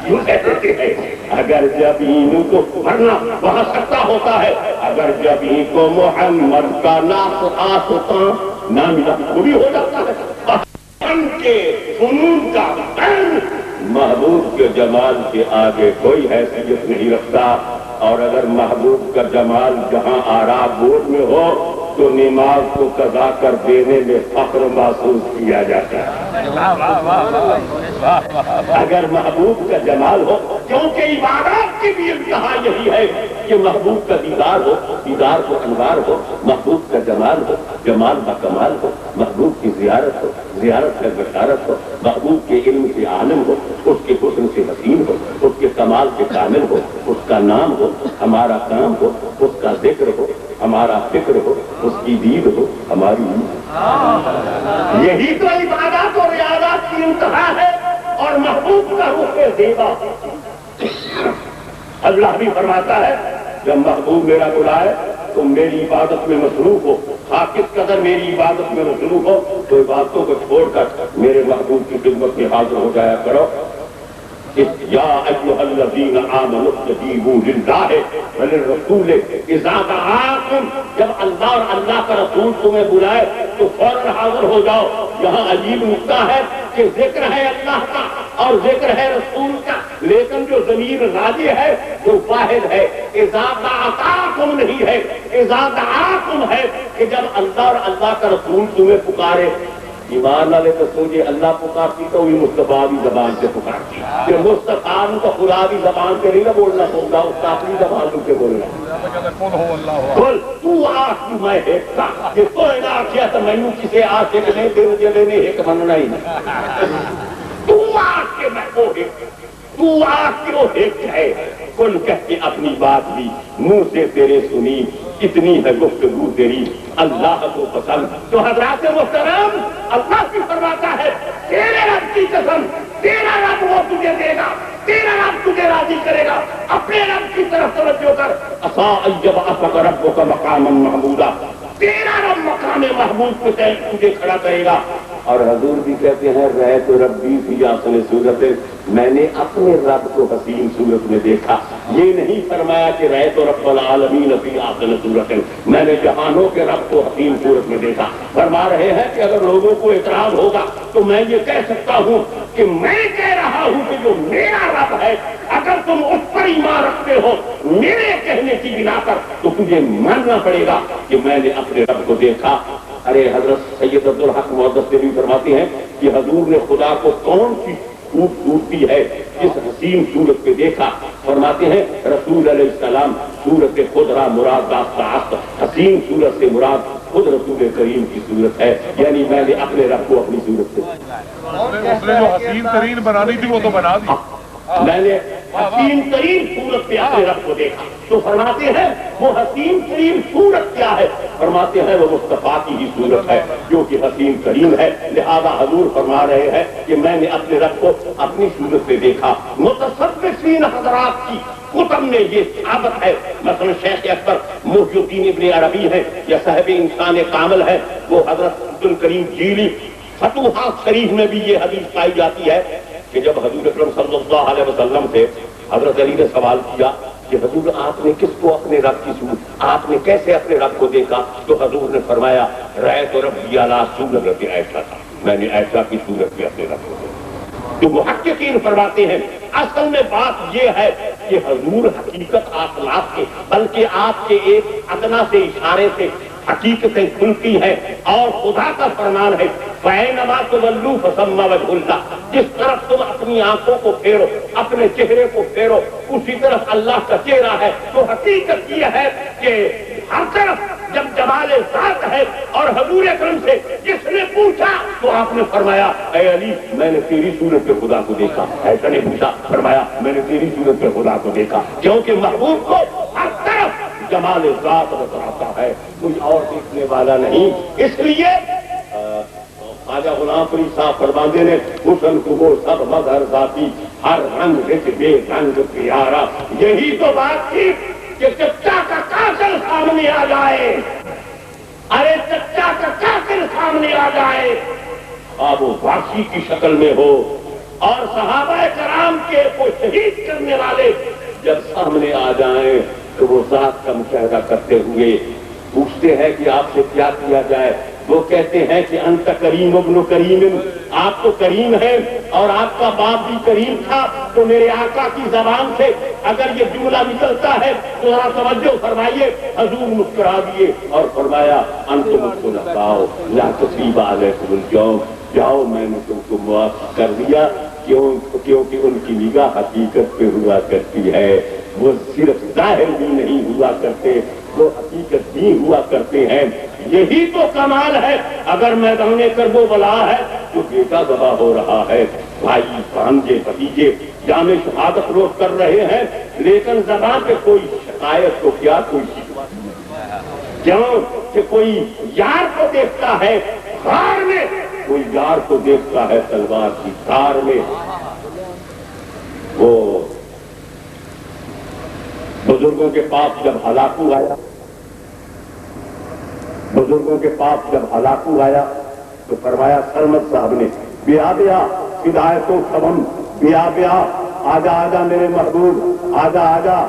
یوں کہتے ہیں اگر جبین کو، ورنہ وہاں سکتا ہوتا ہے اگر جبین کو محمد کا آستانہ ملا، وہ بھی ہو جاتا ہے۔ فن کے فنون کا محبوب کے جمال کے آگے کوئی حیثیت نہیں رکھتا، اور اگر محبوب کا جمال جہاں آراب بوجھ میں ہو تو نماز کو قضا کر دینے میں فخر محسوس کیا جاتا ہے۔ اگر محبوب کا جمال ہو، کیونکہ عبادات کی بھی انتہا یہی ہے کہ محبوب کا دیدار ہو، دیدار کو انوار ہو، محبوب کا جمال ہو، جمال کا کمال ہو، محبوب کی زیارت ہو، زیارت کا بشارت ہو، محبوب کے علم سے عالم ہو، اس کے حسن سے حسین ہو، اس کے کمال سے کامل ہو، اس کا نام ہو، ہمارا کام ہو، اس کا ذکر ہو، ہمارا فکر ہو، اس کی دید ہو، ہماری یہی تو عبادات اور ریاضات کی انتہا ہے، اور محبوب کا روح زیبا۔ اللہ بھی فرماتا ہے جب محبوب میرا بلائے تو میری عبادت میں مصروف ہو، کس قدر میری عبادت میں مصروف ہو تو عبادتوں کو چھوڑ کر میرے محبوب کی خدمت میں حاضر ہو جایا کرو۔ یا ایھا الذین آمنوا استجیبوا للہ وللرسول اذا دعاکم، جب اللہ اور اللہ کا رسول تمہیں بلائے تو فوراً حاضر ہو جاؤ۔ یہاں عجیب نکتہ ہے کہ ذکر ہے اللہ کا اور ذکر ہے رسول کا، لیکن جو ضمیر راجع ہے وہ واحد ہے، اذا دعاکم نہیں ہے، اذا دعاکم ہے کہ جب اللہ اور اللہ کا رسول تمہیں پکارے۔ ایمان والے تو سوچے اللہ پکارتی تو وہی مصطفیٰ بھی زبان سے پکارتی، کہ مصطفیٰ تو خدا بھی زبان سے نہیں نہ بولنا ہوگا، اس کا اپنی زبان سے بولنا۔ بول تو آخ میں ہیکتا، کہ تو نہ کیا تو میں کسی عاشق نہیں دل جلے نے ایک بننا ہی نہیں۔ تو آخ کے میں وہ ہیک، تو آخ کے وہ ہیک ہے، کل کہہ کے اپنی بات بھی منہ سے تیرے سنی، اتنی ہے گفتگو تیری اللہ کو پسند۔ تو حضرات محترم، اللہ بھی فرماتا ہے تیرے رب کی قسم، تیرا رب وہ تجھے دے گا، تیرا رب تجھے راضی کرے گا، اپنے رب کی طرف توجہ کر۔ عسیٰ ان یبعثک ربک مقاما محمودا، تیرا رب مقام محمود کو تجھے کھڑا کرے گا۔ اور حضور بھی کہتے ہیں رأیت ربی فی احسن صورت، میں نے اپنے رب کو حسین صورت میں دیکھا، یہ نہیں فرمایا کہ رأیت رب العالمین فی احسن صورت، میں نے جہانوں کے رب کو حسین صورت میں دیکھا۔ فرما رہے ہیں کہ اگر لوگوں کو اعتراض ہوگا تو میں یہ کہہ سکتا ہوں کہ میں کہہ رہا ہوں کہ جو میرا رب ہے، اگر تم اس پر ایمان رکھتے ہو میرے کہنے کی بنا پر تو تجھے ماننا پڑے گا کہ میں نے اپنے رب کو دیکھا۔ ارے حضرت سید عبدالحق محدث بھی فرماتے ہیں کہ حضور نے خدا کو کون سی خوبصورتی ہے اس حسین صورت پہ دیکھا۔ فرماتے ہیں رسول علیہ السلام صورت خضرا مراد داستہ، حسین صورت سے مراد خود رسول کریم کی صورت ہے، یعنی میں نے اپنے رب کو اپنی صورت سے اس نے جو حسین ترین بنانی تھی وہ تو بنا دی. میں نے حسین ترین صورت پہ اپنے رب کو دیکھا. تو فرماتے ہیں وہ حسین ترین صورت کیا ہے؟ فرماتے ہیں وہ مصطفیٰ کی ہی صورت ہے جو کہ حسین ترین ہے. لہذا حضور فرما رہے ہیں کہ میں نے اپنے رب کو اپنی صورت سے دیکھا. متصوفین حضرات کی کتب میں یہ ثابت ہے. مثلا شیخ اکبر محی الدین ابن عربی ہے یا صاحب انسان کامل ہے، وہ حضرت عبد الکریم جیلی فتوحات شریف میں بھی یہ حدیث پائی جاتی ہے کہ جب حضور اکرم صلی اللہ علیہ وسلم سے حضرت علی نے سوال کیا کہ حضور آپ نے کس کو اپنے رب کی صورت، آپ نے کیسے اپنے رب کو دیکھا؟ تو حضور نے فرمایا رأیت ربی علی صورت عائشہ تھا، میں نے عائشہ کی صورت میں اپنے رب کو دیکھا. تو محققین فرماتے ہیں اصل میں بات یہ ہے کہ حضور حقیقت آپ کے بلکہ آپ کے ایک ادنا سے اشارے سے حقیقتیں کھلتی ہیں اور خدا کا فرمان ہے فَإِنَّمَا تُوَلُّوا فَثَمَّ وَجْهُ اللَّهِ، جس طرف تم اپنی آنکھوں کو پھیرو، اپنے چہرے کو پھیرو، اسی طرف اللہ کا چہرہ ہے. تو حقیقت یہ ہے کہ ہر طرف جب جمال ذات ہے اور حضور اکرم سے جس نے پوچھا تو آپ نے فرمایا اے علی میں نے تیری صورت پہ خدا کو دیکھا. ایسا نے پوچھا، فرمایا میں نے تیری صورت پہ خدا کو دیکھا، کیونکہ محبوب کو ہر طرف جمال ذات نظر آتا ہے، کوئی اور دیکھنے والا نہیں. اس لیے خواجہ غلام فرید صاحب فرماندے نے حسن کو سب مظہر ذاتی، ہر رنگ رچ بے رنگ پیارا. یہی تو بات تھی کہ چچا کا قاتل سامنے آ جائے، ارے چچا کا قاتل سامنے آ جائے، اب وہ واقعی کی شکل میں ہو، اور صحابہ کرام کے کو شہید کرنے والے جب سامنے آ جائیں تو وہ ذات کا مشاہدہ کرتے ہوئے پوچھتے ہیں کہ آپ سے کیا کیا جائے. وہ کہتے ہیں کہ انت کریم ابن کریم، آپ تو کریم ہیں اور آپ کا باپ بھی کریم تھا. تو میرے آقا کی زبان سے اگر یہ جملہ نکلتا ہے تو ذرا توجہ فرمائیے. حضور مسکرا دیے اور فرمایا انتم الخلفاء لا تصریب علیکم اليوم، جاؤ میں نے تم کو معاف کر دیا، کیونکہ ان کی نگاہ حقیقت پہ ہوا کرتی ہے. وہ صرف ظاہر بھی نہیں ہوا کرتے، وہ حقیقت بھی ہوا کرتے ہیں. یہی تو کمال ہے. اگر میدان کربلا ہے تو بیٹا ذبح ہو رہا ہے، بھائی بھانجے بھتیجے جامع شہادت روز کر رہے ہیں، لیکن زبان پہ کوئی شکایت تو کیا کوئی شکایت نہیں. کیوں کہ کوئی یار کو دیکھتا ہے غار میں، کوئی یار کو دیکھتا ہے تلوار کی دھار میں. وہ بزرگوں کے پاس جب ہلاکو آیا، بزرگوں کے پاس جب ہلاکو آیا تو فرمایا سرمد صاحب نے بیا بیا ہدایت و سبم، بیا بیا آجا آجا میرے محبوب، آجا آجا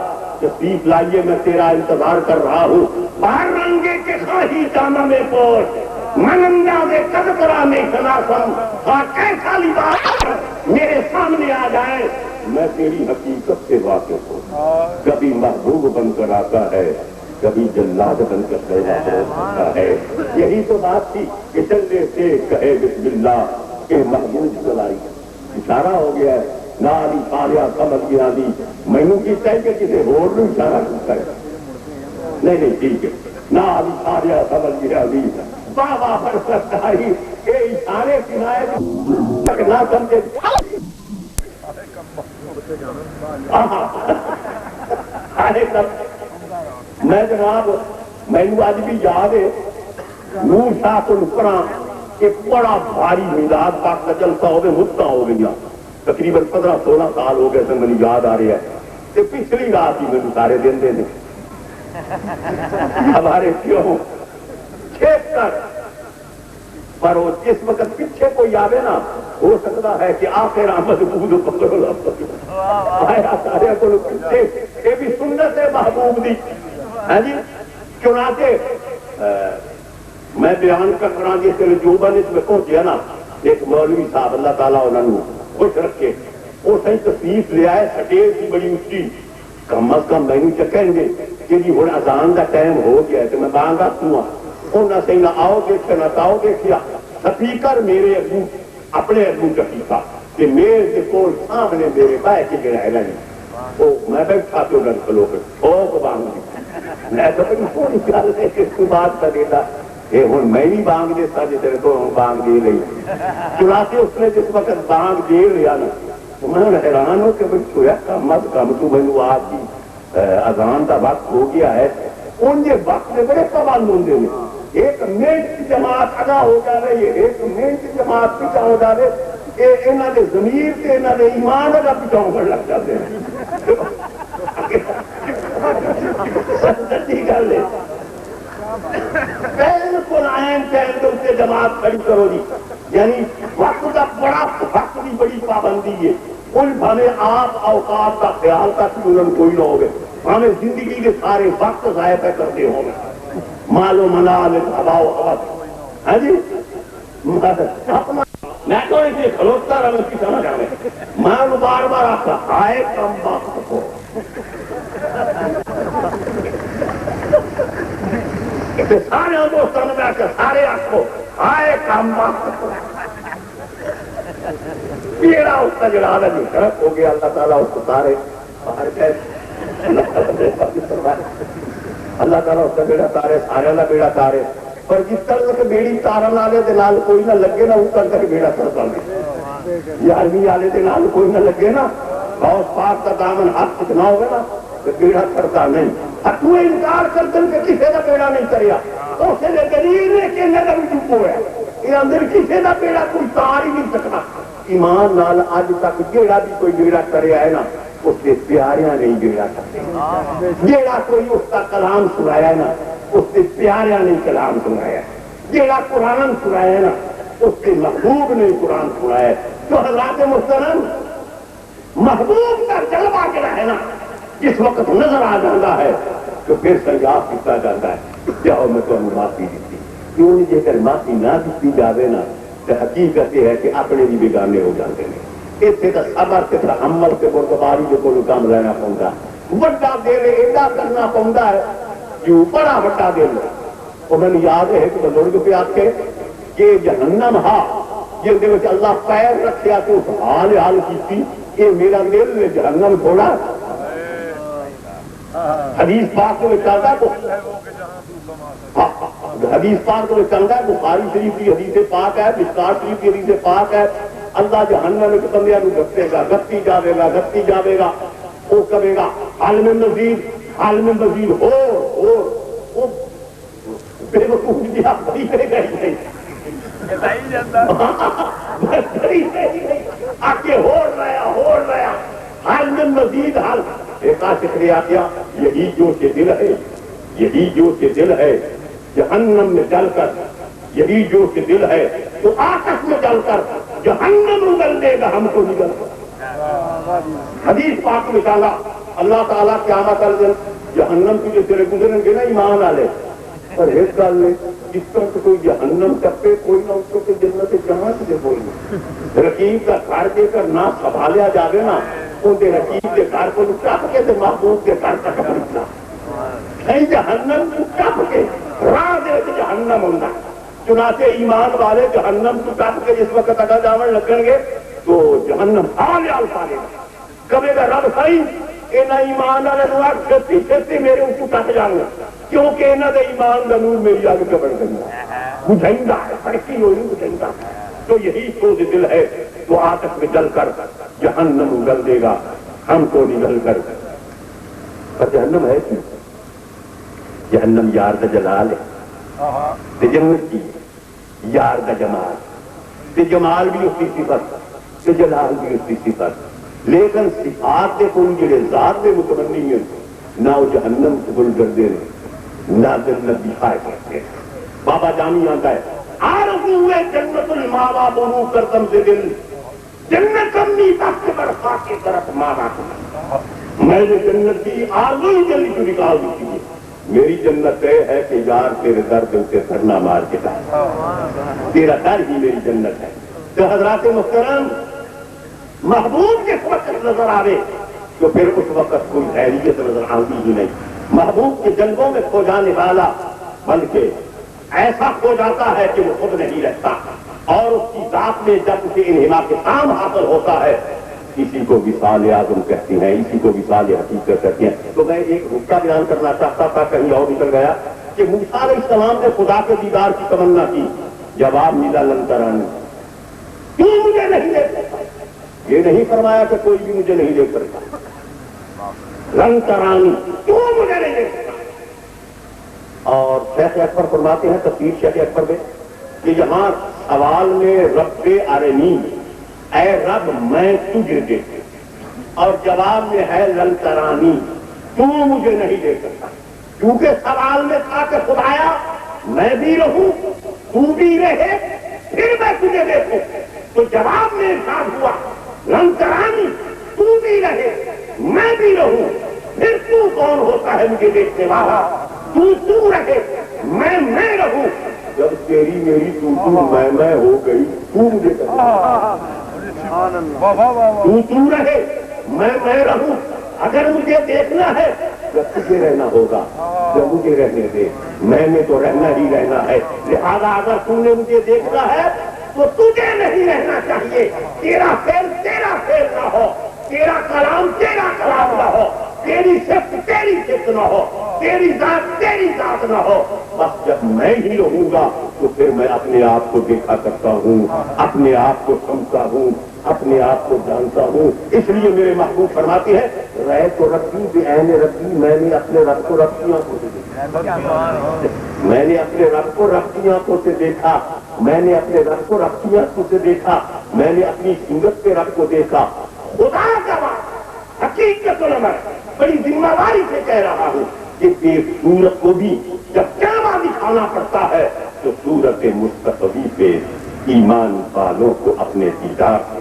تشریف لائیے، میں تیرا انتظار کر رہا ہوں. باہر رنگے کے خواہی جامہ میں پوش من انداز قدرہ میں شناسم، کیسا لباس میرے سامنے آ جائے میں تیری حقیقت سے واقف ہوں. کبھی محبوب بن کر آتا ہے، کبھی جلاد بن کر پیدا ہوتا ہے. یہی تو بات تھی کہ چلنے سے کہے بسم اللہ کہ محبوب چلائی. اشارہ ہو گیا ہے نہ علی فاریا سمجھ گیا دی مینو کی چاہیے کہ کسی اور بھی اشارہ کرتا ہے. نہیں ٹھیک ہے، نہ علی فاریا سمجھ گیا دی بابا پر سرکاری کے اشارے سنائے تک نہ سمجھے. میں جناب مینو اج بھی یاد ہے نور شاہ کو نکرا ایک بڑا بھاری میلاد پاک کا جلسہ ہوگا، مدتا ہو گیا تقریباً 15-16 سال ہو گئے تھے، مجھے یاد آ رہی ہے. پچھلی رات ہی مجھے سارے دن دے ہمارے کیوں کھیت کر پر وہ جس وقت پیچھے کوئی آوے نا ہو سکتا ہے کہ آخر آمد بود پکڑو آیا سارے کو پیچھے. یہ بھی سنت ہے محبوب دی. ہاں جی چنانچہ میں بیان کر رہا جس کے جو بن اس میں پہنچیا نا، ایک مولوی صاحب اللہ تعالیٰ انہوں نے خوش رکھے وہ صحیح تشریف لے آئے، سٹیج کی بڑی اچھی. کم از کم مینو چکیں گے کہ جی ہوں اذان کا ٹائم ہو گیا ہے تو میں بانگا ہوا انہیں صحیح نہ آؤ دیکھا نہ تاؤ دیکھا. سپیکر میرے اگو اپنے اگو چکی تھا کہ میرے کے کول سامنے میرے بہ کے گرا لگی وہ میں بیٹھا تو گھر کھلو کر او بانگ میں تو تھوڑی گل ہے کہ اس کو بات کرے گا یہ ہوں میں بھی بانگ دیتا جی تیرے کو بانگ دے رہی چنانچہ اس نے جس وقت بانگ دے لیا نا تو میں حیران ہو کہ بھائی چھویا کم از کم تو بھائی وہ آپ کی اذان کا وقت ہو گیا ہے ان کے وقت میں بڑے پابند ہوتے ہیں ایک منٹ کی جماعت ادا ہو جا رہی ہے ایک منٹ کی جماعت پیچھا ہو جا رہے یہاں کے ضمیر سے یہاں کے ایمان کا پیچھا ہونے لگ جاتے ہیں سچی گل ہے بالکل عین ٹائم کے اسے جماعت کھڑی کرو جی یعنی وقت کا بڑا وقت کی بڑی پابندی ہے ان بھاوے آپ اوقات کا خیال تک بھی انہوں کوئی نہ ہوگے ہمیں زندگی کے سارے وقت ضائع کرتے ہوں گے مال و منال ہوا و حوث ہاں جی اپنا میں تو اسے کھلوتا رہا میں سمجھ آ رہے میں بار بار آپ کا آئے کم وقت کو سارے دوستوں نے بیٹھ کر سارے آپ کو آئے کم وقت کو پیڑا اس کا جڑا نہیں فرق ہو گیا اللہ تعالیٰ اس کو سارے باہر گئے اللہ تعالیٰ اس کا بیڑا تارے سارے کا بیڑا تارے پر جس طرح کے بیڑی تارن والے کے نال کوئی نہ لگے نا اس طرح کے بیڑا ترتا نہیں یارویں والے کے نال کوئی نہ لگے نا بہت پاک کا دامن ہاتھ کتنا ہوگا نا تو بیڑا ترتا نہیں تو انکار کر دل کے کسی کا بیڑا نہیں کریا اسے دلیل ہے کہ نہ بھی چپ ہوا یہ اندر کسی کا بیڑا کوئی تار ہی نہیں سکتا ایمان نال اج تک جیڑا بھی کوئی بیڑا کریا ہے نا اس کے پیاریاں نہیں بیڑا کرتے جیڑا کوئی اس کا کلام سنایا ہے نا اس کے پیاریاں نہیں کلام سنایا جیڑا قرآن سنایا ہے نا اس کے محبوب نے قرآن سنایا ہے تو حضرات محترم محبوب کا جلوہ جڑا ہے نا جس وقت نظر آ جاتا ہے تو پھر سنجاب کیتا جاتا ہے جاؤ میں تو معافی دیتی کیوں نہیں جے کر معافی نہ دیتی جاوے نا تو حقیقت یہ ہے کہ اپنے بھی بیگانے ہو جاتے ہیں اتنے کا صبر سے تحمل سے بردباری جو کوئی کام لینا پڑتا بڑا دل ایڈا کرنا پڑتا ہے جو بڑا بڑا دل وہ میں یاد ہے کہ بزرگ پہ آپ کے کہ جہنم ہا جس کے اللہ پیر رکھا تو اس حال حال کی یہ میرا دل جہنم تھوڑا حدیث پاک کو چلتا ہے حدیث پاک کو چلتا ہے بخاری شریف کی حدیث پاک ہے مشکار شریف کی حدیث پاک ہے اللہ جہنم ایک بندے کو گھٹے گا گھٹتی جاوے گا گھٹتی جاوے گا وہ کرے گا عالم مزید ہو بے وقوف جی آپ بڑی کرے گا آگے ہو رہا عالم مزید حال ایک شکریہ کیا یہی جو سے دل ہے یہی جو سے دل ہے جہنم میں جل کر یہی جو سے دل ہے تو آتش میں جل کر جہنم اگل دے گا ہم کو نگل حدیث پاک میں کہا اللہ تعالیٰ قیامت والے جہنم کی جو تیرے گزریں گے نا ایمان والے پر ایک گل نہیں جس طرح کوئی جہنم ٹپے کوئی نہ اس کو جنت جہاں سے کوئی نہیں رقیب کا گھر دے کر نہ سنبھالیا جاوے نا اندر رقیب کے گھر کو ٹپ کے محبوب کے گھر تک پہنچنا نہیں جہنم کو ٹپ کے راہ دے کے جہنم ہونا چنانچہ ایمان والے جہنم کو ٹپ کے جس وقت ادا جاون لگن گے تو جہنم حال پالے گا کبھی کا رب صحیح یہاں ایمان والے چھتی چھتی میرے اوپر ٹپ جان گا کیونکہ یہاں کے ایمان کا نور میری آگے چبڑ گئی بجھا ہے سڑکی ہوئی بجھا تو یہی سوچ دل ہے تو آتش میں جل کر جہنم اگل دے گا ہم کو نگل کر پر جہنم ہے کیوں جہنم یار کا جلال ہے جنت کی یار کا جمال جمال بھی اس کی صفت جلال بھی اس کی صفت لیکن صفات کے کوئی جڑے ذات کے متمنی ہیں نہ وہ جہنم قبول کرتے ہیں نہ جنت دکھائے کرتے ہیں بابا جانی آتا ہے آرزوئے جنت الماوا بنو کرتم سے دل جنت امی تک برسا کی طرف مانا میں نے جنت کی آرزو ہی جلدی کو نکال دی تھی میری جنت ہے کہ یار تیرے درد اسے کرنا مار کے تیرا در ہی میری جنت ہے تو حضرات محترم محبوب جس وقت نظر آئے تو پھر اس وقت کوئی خیریت نظر آتی ہی نہیں محبوب کے جنگوں میں کھو جانے والا بلکہ ایسا کھو جاتا ہے کہ وہ خود نہیں رہتا اور اس کی ذات میں جب اسے انہما کے کام حاصل ہوتا ہے اسی کو وصال اعظم کہتی ہیں اسی کو وصال حقیقت کہتی ہیں تو میں ایک نقطہ بیان کرنا چاہتا تھا کہیں اور نکل گیا کہ موسیٰ علیہ السلام نے خدا کے دیدار کی تمنا کی، جواب ملا لن ترانی، کیوں مجھے نہیں دیکھ سکتا؟ یہ نہیں فرمایا کہ کوئی بھی مجھے نہیں دیکھ سکتا، لن ترانی، کیوں مجھے نہیں دیکھ سکتا؟ اور شیخ اکبر فرماتے ہیں تفسیر شیخ اکبر میں کہ یہاں سوال میں رب ارنی، اے رب میں تجھے دیکھوں، اور جواب میں ہے لن ترانی، تو مجھے نہیں دیکھ سکتا، کیونکہ سوال میں تھا کہ خدایا میں بھی رہوں تو بھی رہے پھر میں تجھے دیکھوں، تو جواب میں ارشاد ہوا لن ترانی، تو بھی رہے میں بھی رہوں پھر تو کون ہوتا ہے مجھے دیکھنے والا؟ تو رہے میں رہوں، جب تیری میری تو میں ہو گئی تو مجھے تو رہے میں رہوں، اگر مجھے دیکھنا ہے جب تجھے رہنا ہوگا، جب مجھے رہنے دے، میں نے تو رہنا ہی رہنا ہے، لہذا اگر تو نے مجھے دیکھنا ہے تو تجھے نہیں رہنا چاہیے، تیرا فعل نہ ہو، تیرا کلام نہ ہو، تیری صفت صفت نہ ہو، تیری ذات نہ ہو، بس جب میں ہی رہوں گا تو پھر میں اپنے آپ کو دیکھا کرتا ہوں، اپنے آپ کو سمجھتا ہوں، اپنے آپ کو جانتا ہوں۔ اس لیے میرے محبوب فرماتے ہیں رہے تو ربی بعین ربی، میں نے اپنے رب کو رب کی آنکھوں سے دیکھا، میں نے اپنے رب کو رب کی آنکھوں سے دیکھا، میں نے اپنے رب کو رب کی آنکھوں سے دیکھا، میں نے اپنی صورت پہ رب کو دیکھا۔ خدا کا بات حقیقت علماء بڑی ذمہ داری سے کہہ رہا ہوں کہ بے صورت کو بھی جب کعبہ دکھانا پڑتا ہے تو صورت مستقبی پہ ایمان والوں کو اپنے دیدار سے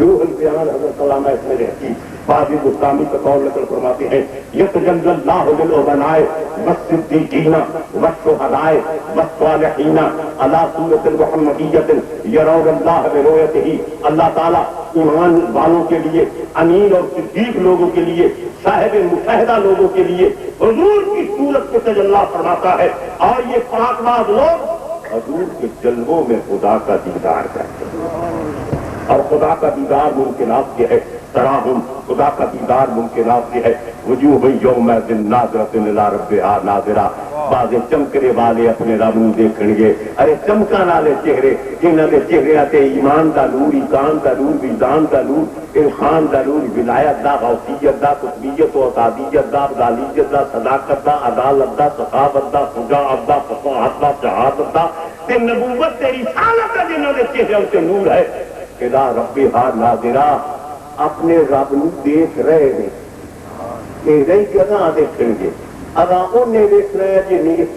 روح البیان حضرت علامہ اسماعیل حقیقی فاضل گستامی کا قول نقل فرماتے ہیں یتجلی اللہ للعلماء والصدیقین والشہداء والصالحین علی صورت محمدیۃ یرون اللہ برؤیتہ، اللہ تعالیٰ ایمان والوں کے لیے، امین اور صدیق لوگوں کے لیے، صاحب مشاہدہ لوگوں کے لیے حضور کی صورت کو تجلی فرماتا ہے، اور یہ پاک باز لوگ حضور کے جلووں میں خدا کا دیدار کرتے ہیں، اور خدا کا دیدار ممکنات کے ہے، تراہم خدا کا دیدار ممکنات کے ہے، وجوہ یومئذ ناظرۃ الی ربہا ناظرہ، بعض چمکنے والے اپنے رب نوں دیکھن گے، ارے چمکان والے چہرے جنہاں دے چہریاں تے ایمان دا نور، ایمان دا نور، وجدان دا نور، عرفان دا نور، ولایت دا، غوثیت دا، قطبیت و عطابیت دا، افضالیت دا، صداقت دا، عدالت دا، سخاوت دا، شجاعت دا، فصاحت دا، شہادت دا تے نبوت تے رسالت دا، جنہاں دے چہریاں تے نور ہے، الی ربہا ناظرہ، اپنے رب نوں دیکھ رہے ہیں، یہ نہیں جگہ دیکھیں گے، اگر انہیں دیکھ رہے ہیں جی نہیں اس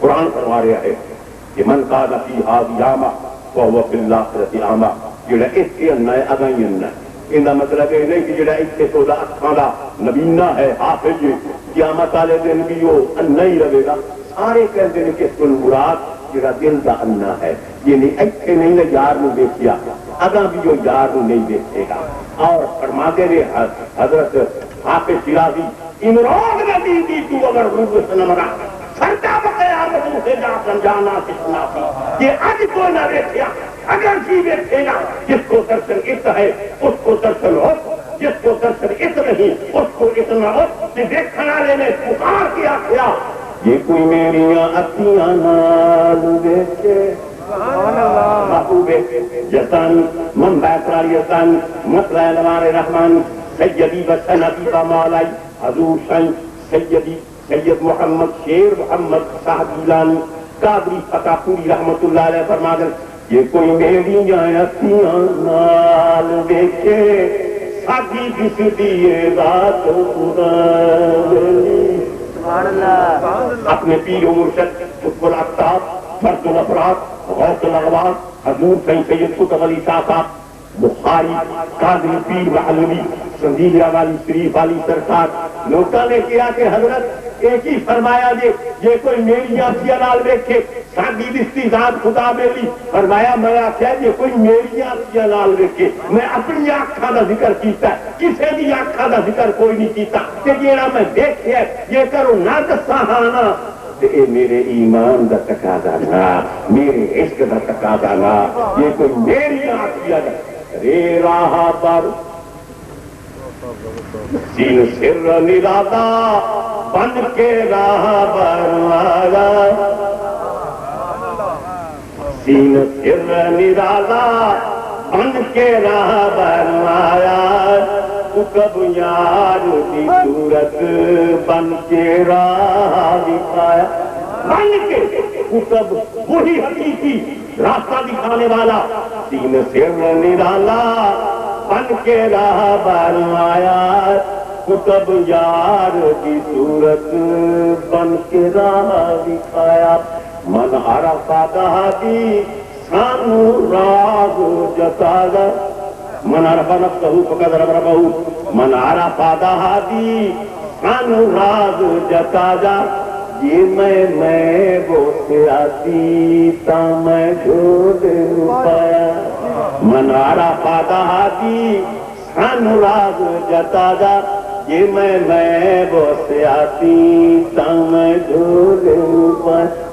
قرآن فرما رہا ہے کہ من کان فی ھذہ اعمی فہو فی الآخرۃ اعمی، جڑا اس کے اندر ہے اگاں ہی اندر، ان کا مطلب یہ نہیں کہ جڑا اس کے سودا اکھاں دا نبینا ہے حافظ قیامت والے دن بھی وہ انا ہی رہے گا، سارے کہتے ہیں کہ اس کو مراد جڑا دل دا انا ہے، یعنی ایتھے نہیں نہ یار نو دیکھیا، اگاں بھی وہ یار نو نہیں دیکھے گا۔ اور فرماتے رہے حضرت حافظ شیرازی امراض نبی دی تو اگر روح سے نمرا سردا بقیامت سے جا سمجھانا کتنا سی، یہ اج کو نہ دیکھیا، اگر جی دیکھے گا جس کو درشن ات ہے اس کو درشن ہو، جس کو درشن ات نہیں اس کو اتنا ہو، کہ دیکھنے والے نے پکار کیا کیا یہ کوئی میریاں اکھیاں نال دیکھے، محبوب یزدانی منبع اسرار یزدانی مطلع انوار رحمانی سیدی و سندی و مولائی حضور شاہی سیدی سید محمد شیر محمد صاحب گیلانی قادری فتح پوری رحمت اللہ علیہ فرما دیں یہ کوئی میری اکھیاں نال دیکھے ساڈی دس دیے ذات اپنے پیر و مرشد قطب الاقطاب فرد الافراد غوث الاغواث حضور سید قطب علی شاہ صاحب بخاری قادری پیر محلوی سندیلیہ والی شریف والی سرکار لوگوں نے کیا کہ حضرت ایک ہی فرمایا یہ کوئی میری آنکھیاں نال دیکھے ساڈی دستی ذات خدا میری، فرمایا میں آخیا یہ کوئی میری آنکھیاں نال دیکھے، میں اپنی آنکھاں دا ذکر کیتا ہے، کسے دی آنکھاں دا ذکر کوئی نہیں کیتا، کہ جیڑا میں دیکھیا یہ کرو نہ دساں ہاں اے میرے ایمان دا تقاضا نہ، میرے عشق دا تقاضا نہ، یہ کوئی میری آنکھیاں رے راہ پر سین سر نرادا بن کے راہ بر آیا سین سر نرالا بن کے راہ بر آیا کب یار کی صورت بن کے راہ دکھایا بن کے کب وہی حقیقی راستہ دکھانے والا سین سر نرالا بن کے راہ بر آیا کب یار کی صورت بن کے راہ دکھایا من عرف دہادی سانو راز جتاگا من عرف نفسہ فقد ربربہو من عرف دہادی سانو راز جتاگا یہ میں وہ سیاسی تا میں جھوڑ پایا من عرف دہادی سانو راز جتاگا یہ میں وہ سیاسی تا میں جھوڑ پایا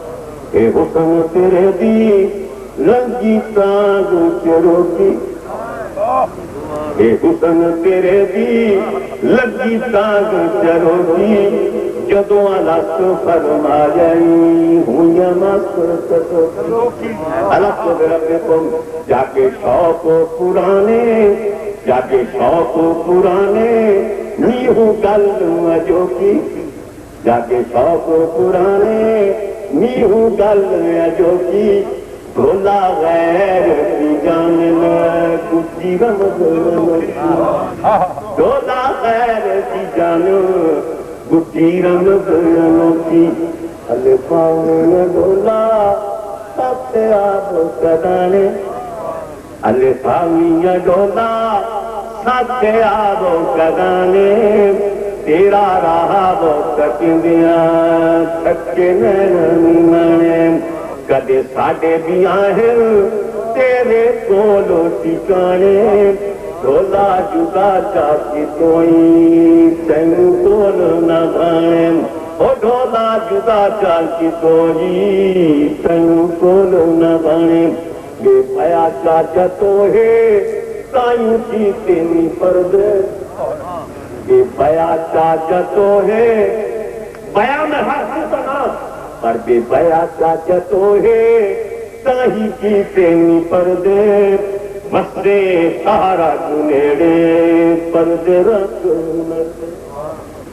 اے حسن تیرے دی رنگی تاغ چروکی اے حسن تیرے دی لگی تاغ چروکی جدوں علت فرما جائی ہوں یا مست تسوکی علت بربکم جا کے شوق پرانے نیہو گل جو کی جا کے شوق پرانے نیہو گل جو کی بھولا غیر کی جان میں کچھی بھولا غیر کی جان گٹی رنگ کی الفاؤں بھولا سب آپ کدانے الفاؤں ڈولا سب آپ کدانے تیرا راہ وہ کٹندیاں تھکے نینے کدے ساڑے بھی آہیں تیرے کولو ٹکانے ڈولا جدا چاکی توئی تین کول نہ بھانے او ڈولا جدا چاکی توئی تین کول نہ بھانے بے پیا چاچا تو ہے تائیں کی تینی پردے بے بیا چاچا تو ہے بیا میں ہر سنا پر بے بیا چاچا تو ہے تاہی کی تینی پردے مسے سہارا گنیڑے پردے رکھ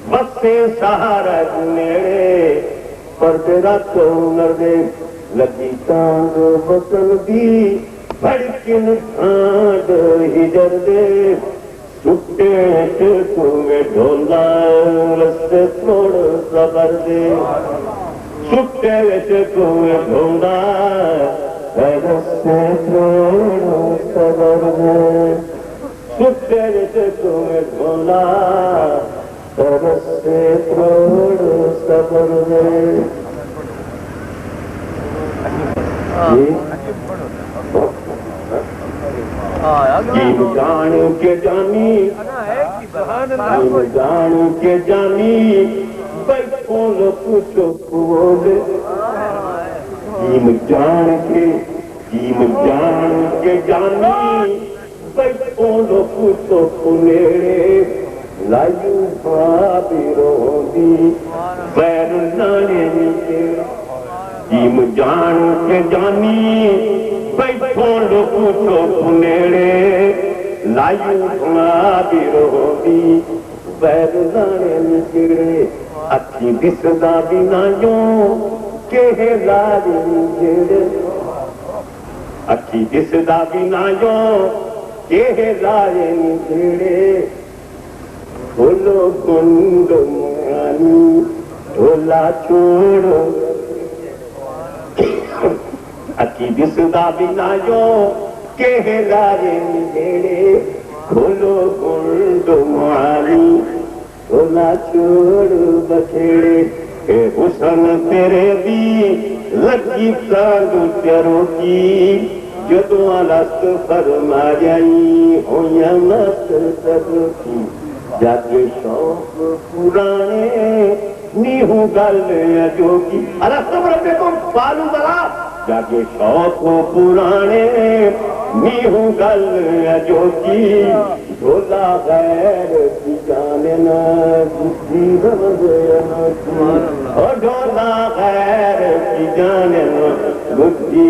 مسے سہارا گنیڑے پردے رکھ نردے لگی تانگ بطن دی بھڑکن کھانڈ ہجر دے چھٹے تمہیں ڈھولا رستے تھوڑ صبر دے چھٹے تمہیں ڈھولا رستے تھوڑ صبر دے چھٹے تمہیں ڈھولا رستے تھوڑ صبر دے جان کے جانی جان کے جانی بیٹھوں لو کچھ بولے جان کے جانی بیٹھوں لو کچھ نیڑے لائیو بابی رو دی بیر نانے نیچے جان کے جانی بیٹھوں لو کچھ نیڑے لائیو بابی رو دی بیر نانے نیچے اچھی دسدا بنا یوں کہ لاری جڑے اچھی دسدا بنا یوں کہ لاری جڑے بولو گنڈ مانی ڈھولا چھوڑو اچھی دسدا بنا یوں کہ لاری جڑے بولو گنڈ مانی ڈھولا چھوڑ بچھڑے اے حسن تیرے دی لگی تانگ چرو کی جدوں الست فرما جائی ہویاں مست ترو کی جاتے شوق پرانے نیہو گل جو کی الست ربکم قالوا بلا جاتے شوق پرانے نیہو گل جو کی ڈھولا غیر کی جاننا جسی رمضان اور ڈھولا غیر کی جاننا گجی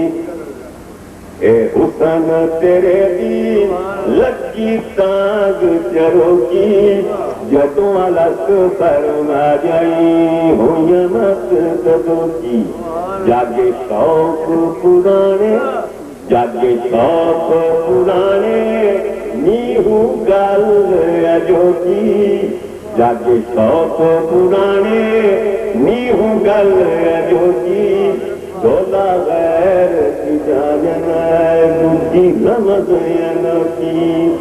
اے حسن تیرے دی لکی تانگ چرو کی جدوں علق فرما جائی ہوئی مقصدوں کی جاگے شوق پرانے جاگے شوق پرانے نیہو گل اجو کی جاگے شوق پرانے نیہو گل اجو کی ڈھولا غیر کی جاننا دجی رمضان کی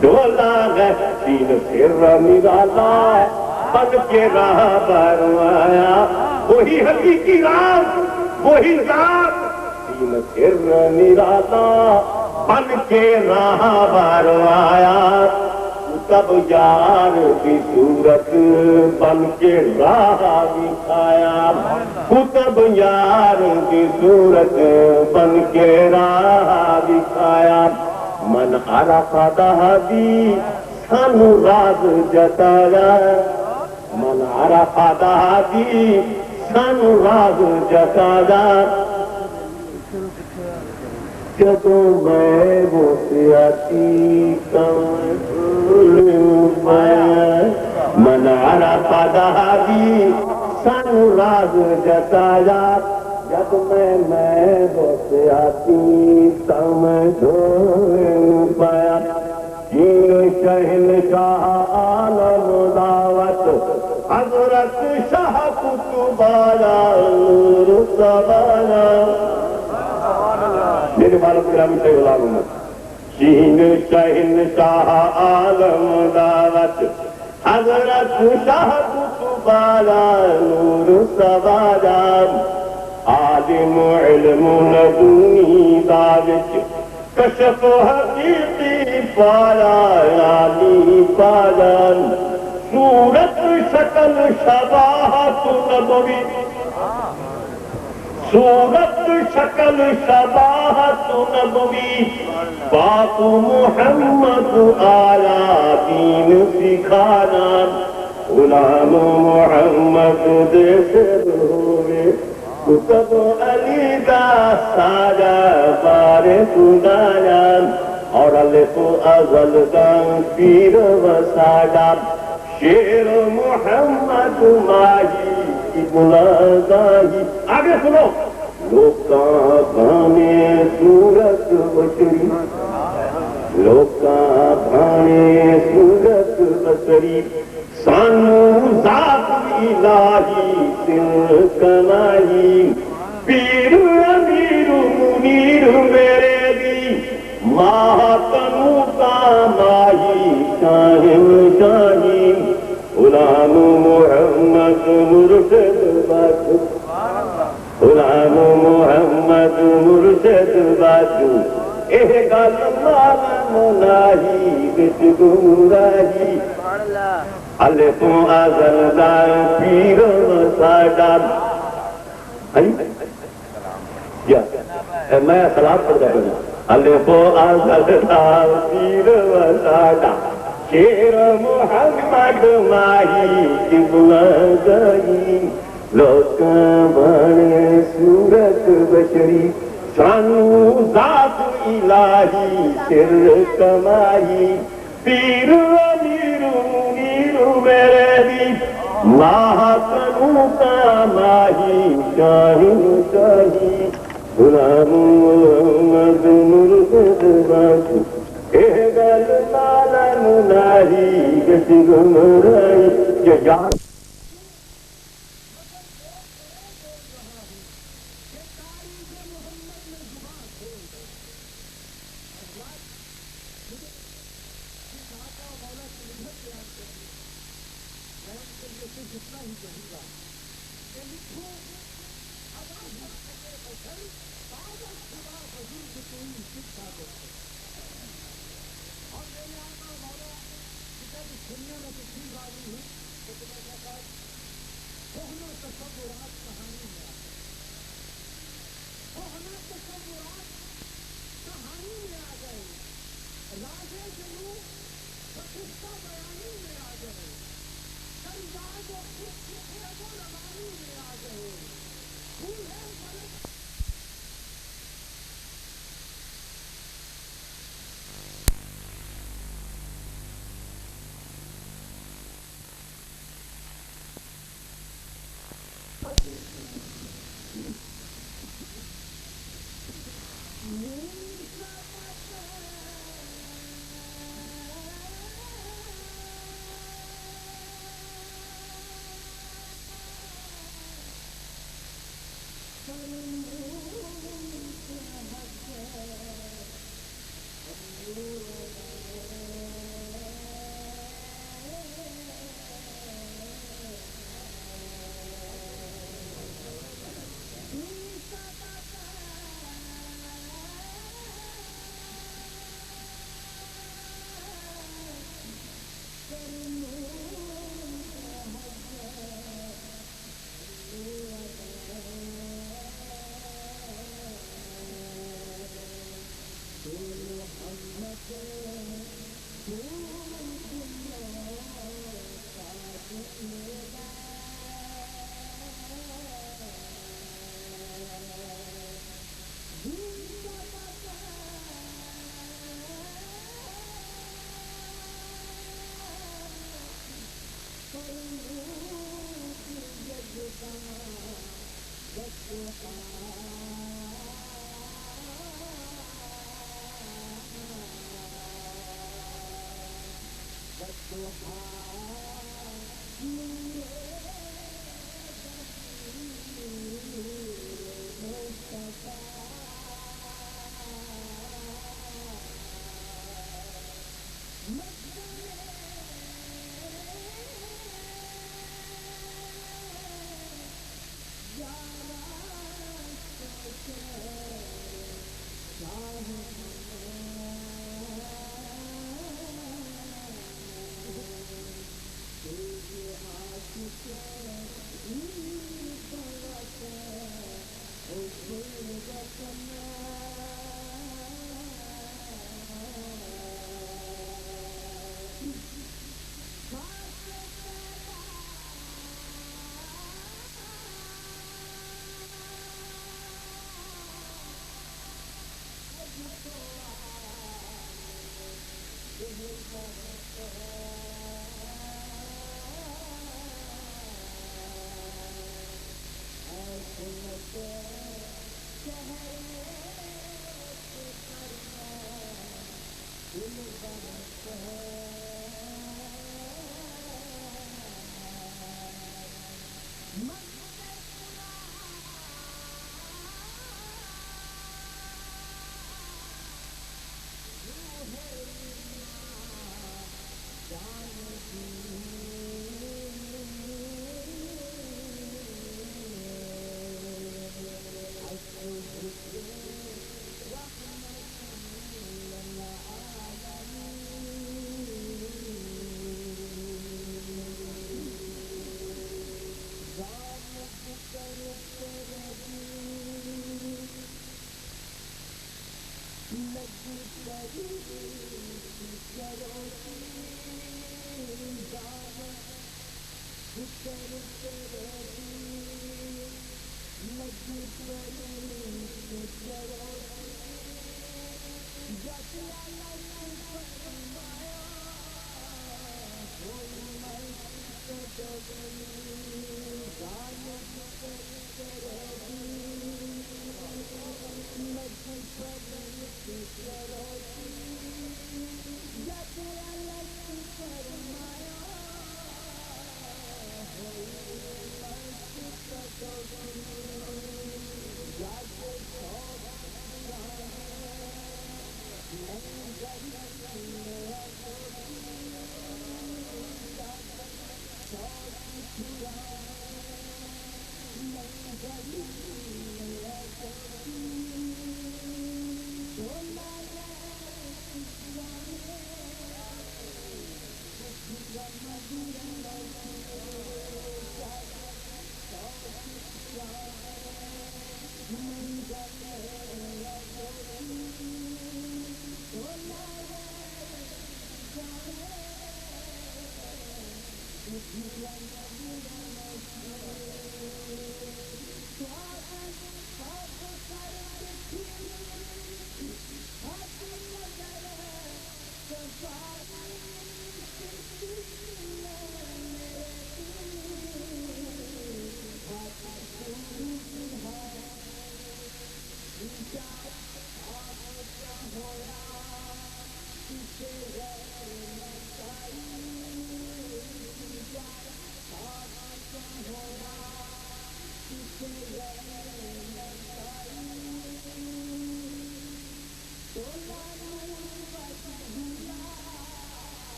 ڈھولا غیر سین سر نرالا بن کے راہ بر آیا وہی حقیقی راز وہی ذات سین سر نرالا بن کے راہ بر آیا تب یار کی صورت بن کے راہ دکھایا کتب یار کی صورت بن کے راہ دکھایا من عرف دہدی سانو راز جتایا من عرف دہدی سانو راز جتایا جدوں میں وہ سیاسی من عرف دہدی سانو راز جتایا جب میں بس آتی سمجھو پایا یہ شہنشاہ عالم دعوت حضرت شاہ قطب نور سبایا میرے بارک گرامی سے غلام شہنشاہ عالم دعوت حضرت شاہ قطب نور سبایا عالم علم نبونی داوچ کشف حقیقی پایا عالی پایا صورت شکل شباہت نبوی صورت شکل شباہت نبوی باپ محمد آیا دین سکھانا غلام محمد دے سر ہوئے کتب علی دا ساجا بار سنایا اور الف ازل دا پیر و ساجا شیر محمد ماہی ابن داہی آگے سنو لوکاں بھانے صورت بشری لوکاں بھانے صورت بشری سانو ذات الہی سر کمائی پیر امیر منیر میرے دی ماہ تنو کا ماہی شاہم شاہی غلام محمد مرشد باتو غلام محمد مرشد باتو اے گل مالم ناہی بچ گمراہی الف ازل دا پیر و ساڈا میں سلام پڑھتا ہوں الف ازل دا پیر و ساڈا شیر محمد ماہی ابن داہی لوکاں بھانے صورت بشری سانو ذات الہی سر کمائی پیر امیر منیر میرے دی ماہ تنو کا ماہی شاہن شاہی غلام محمد مرشد باتو اے گل مالم ناہی گش گمرائی جان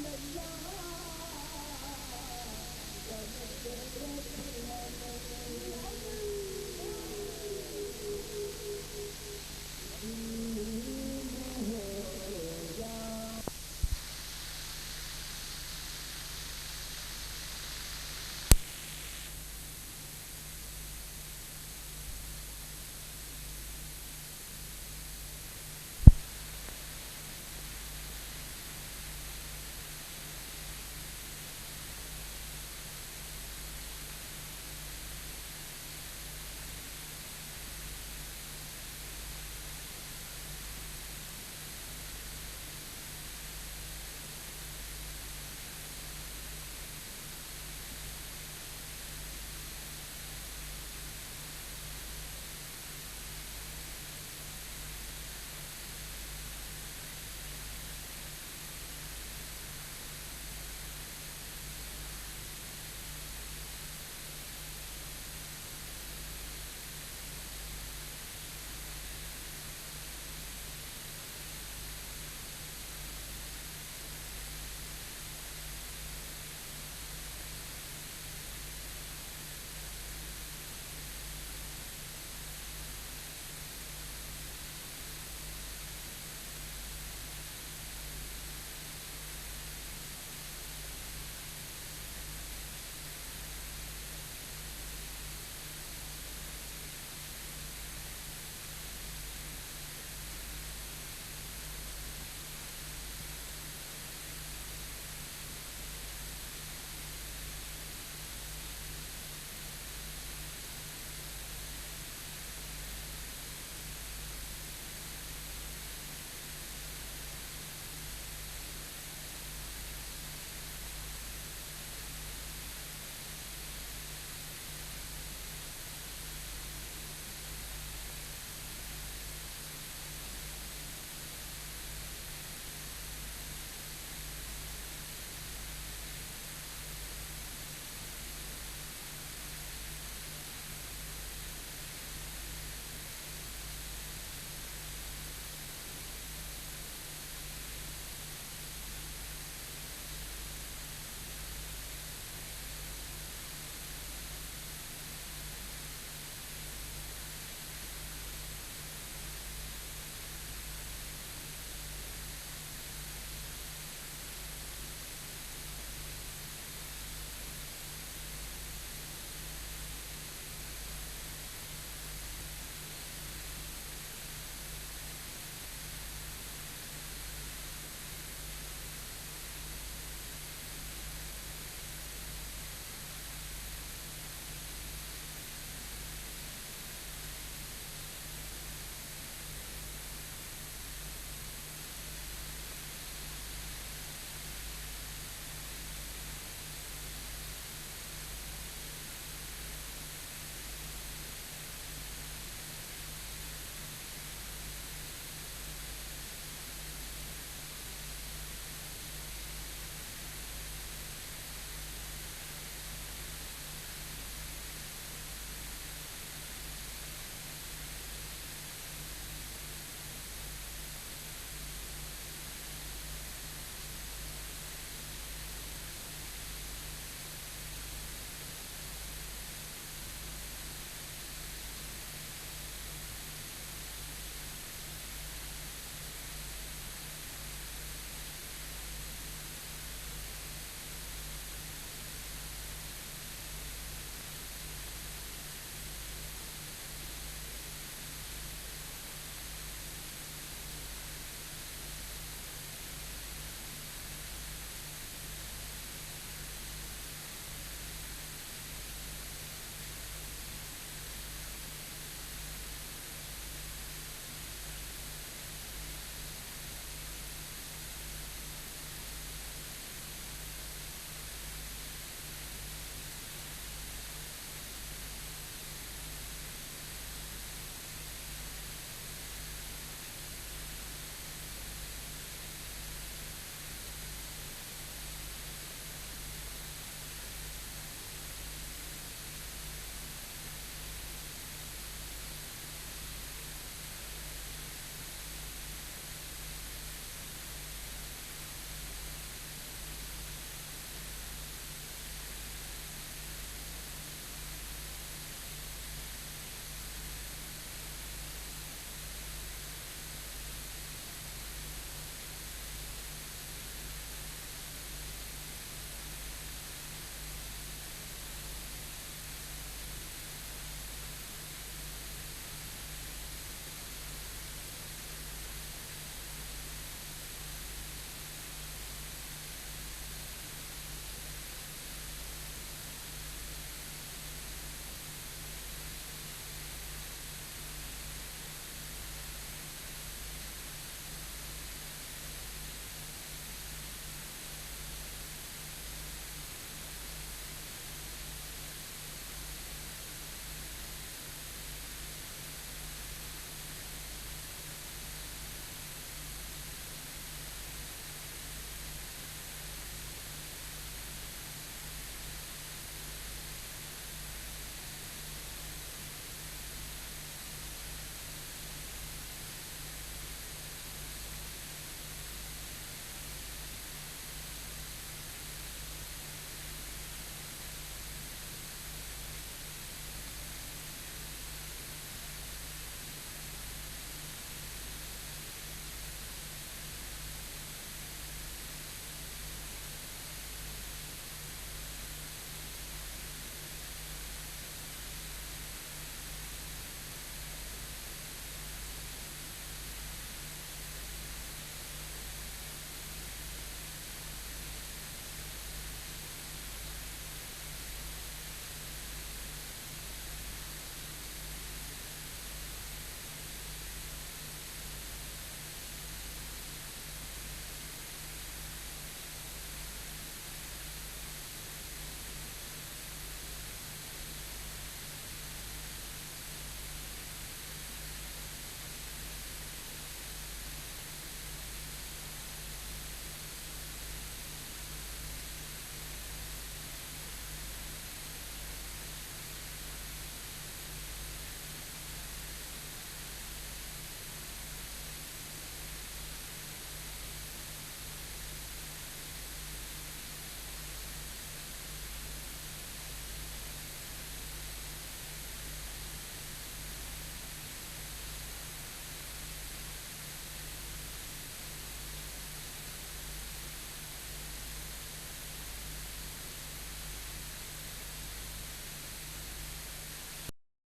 Let's go.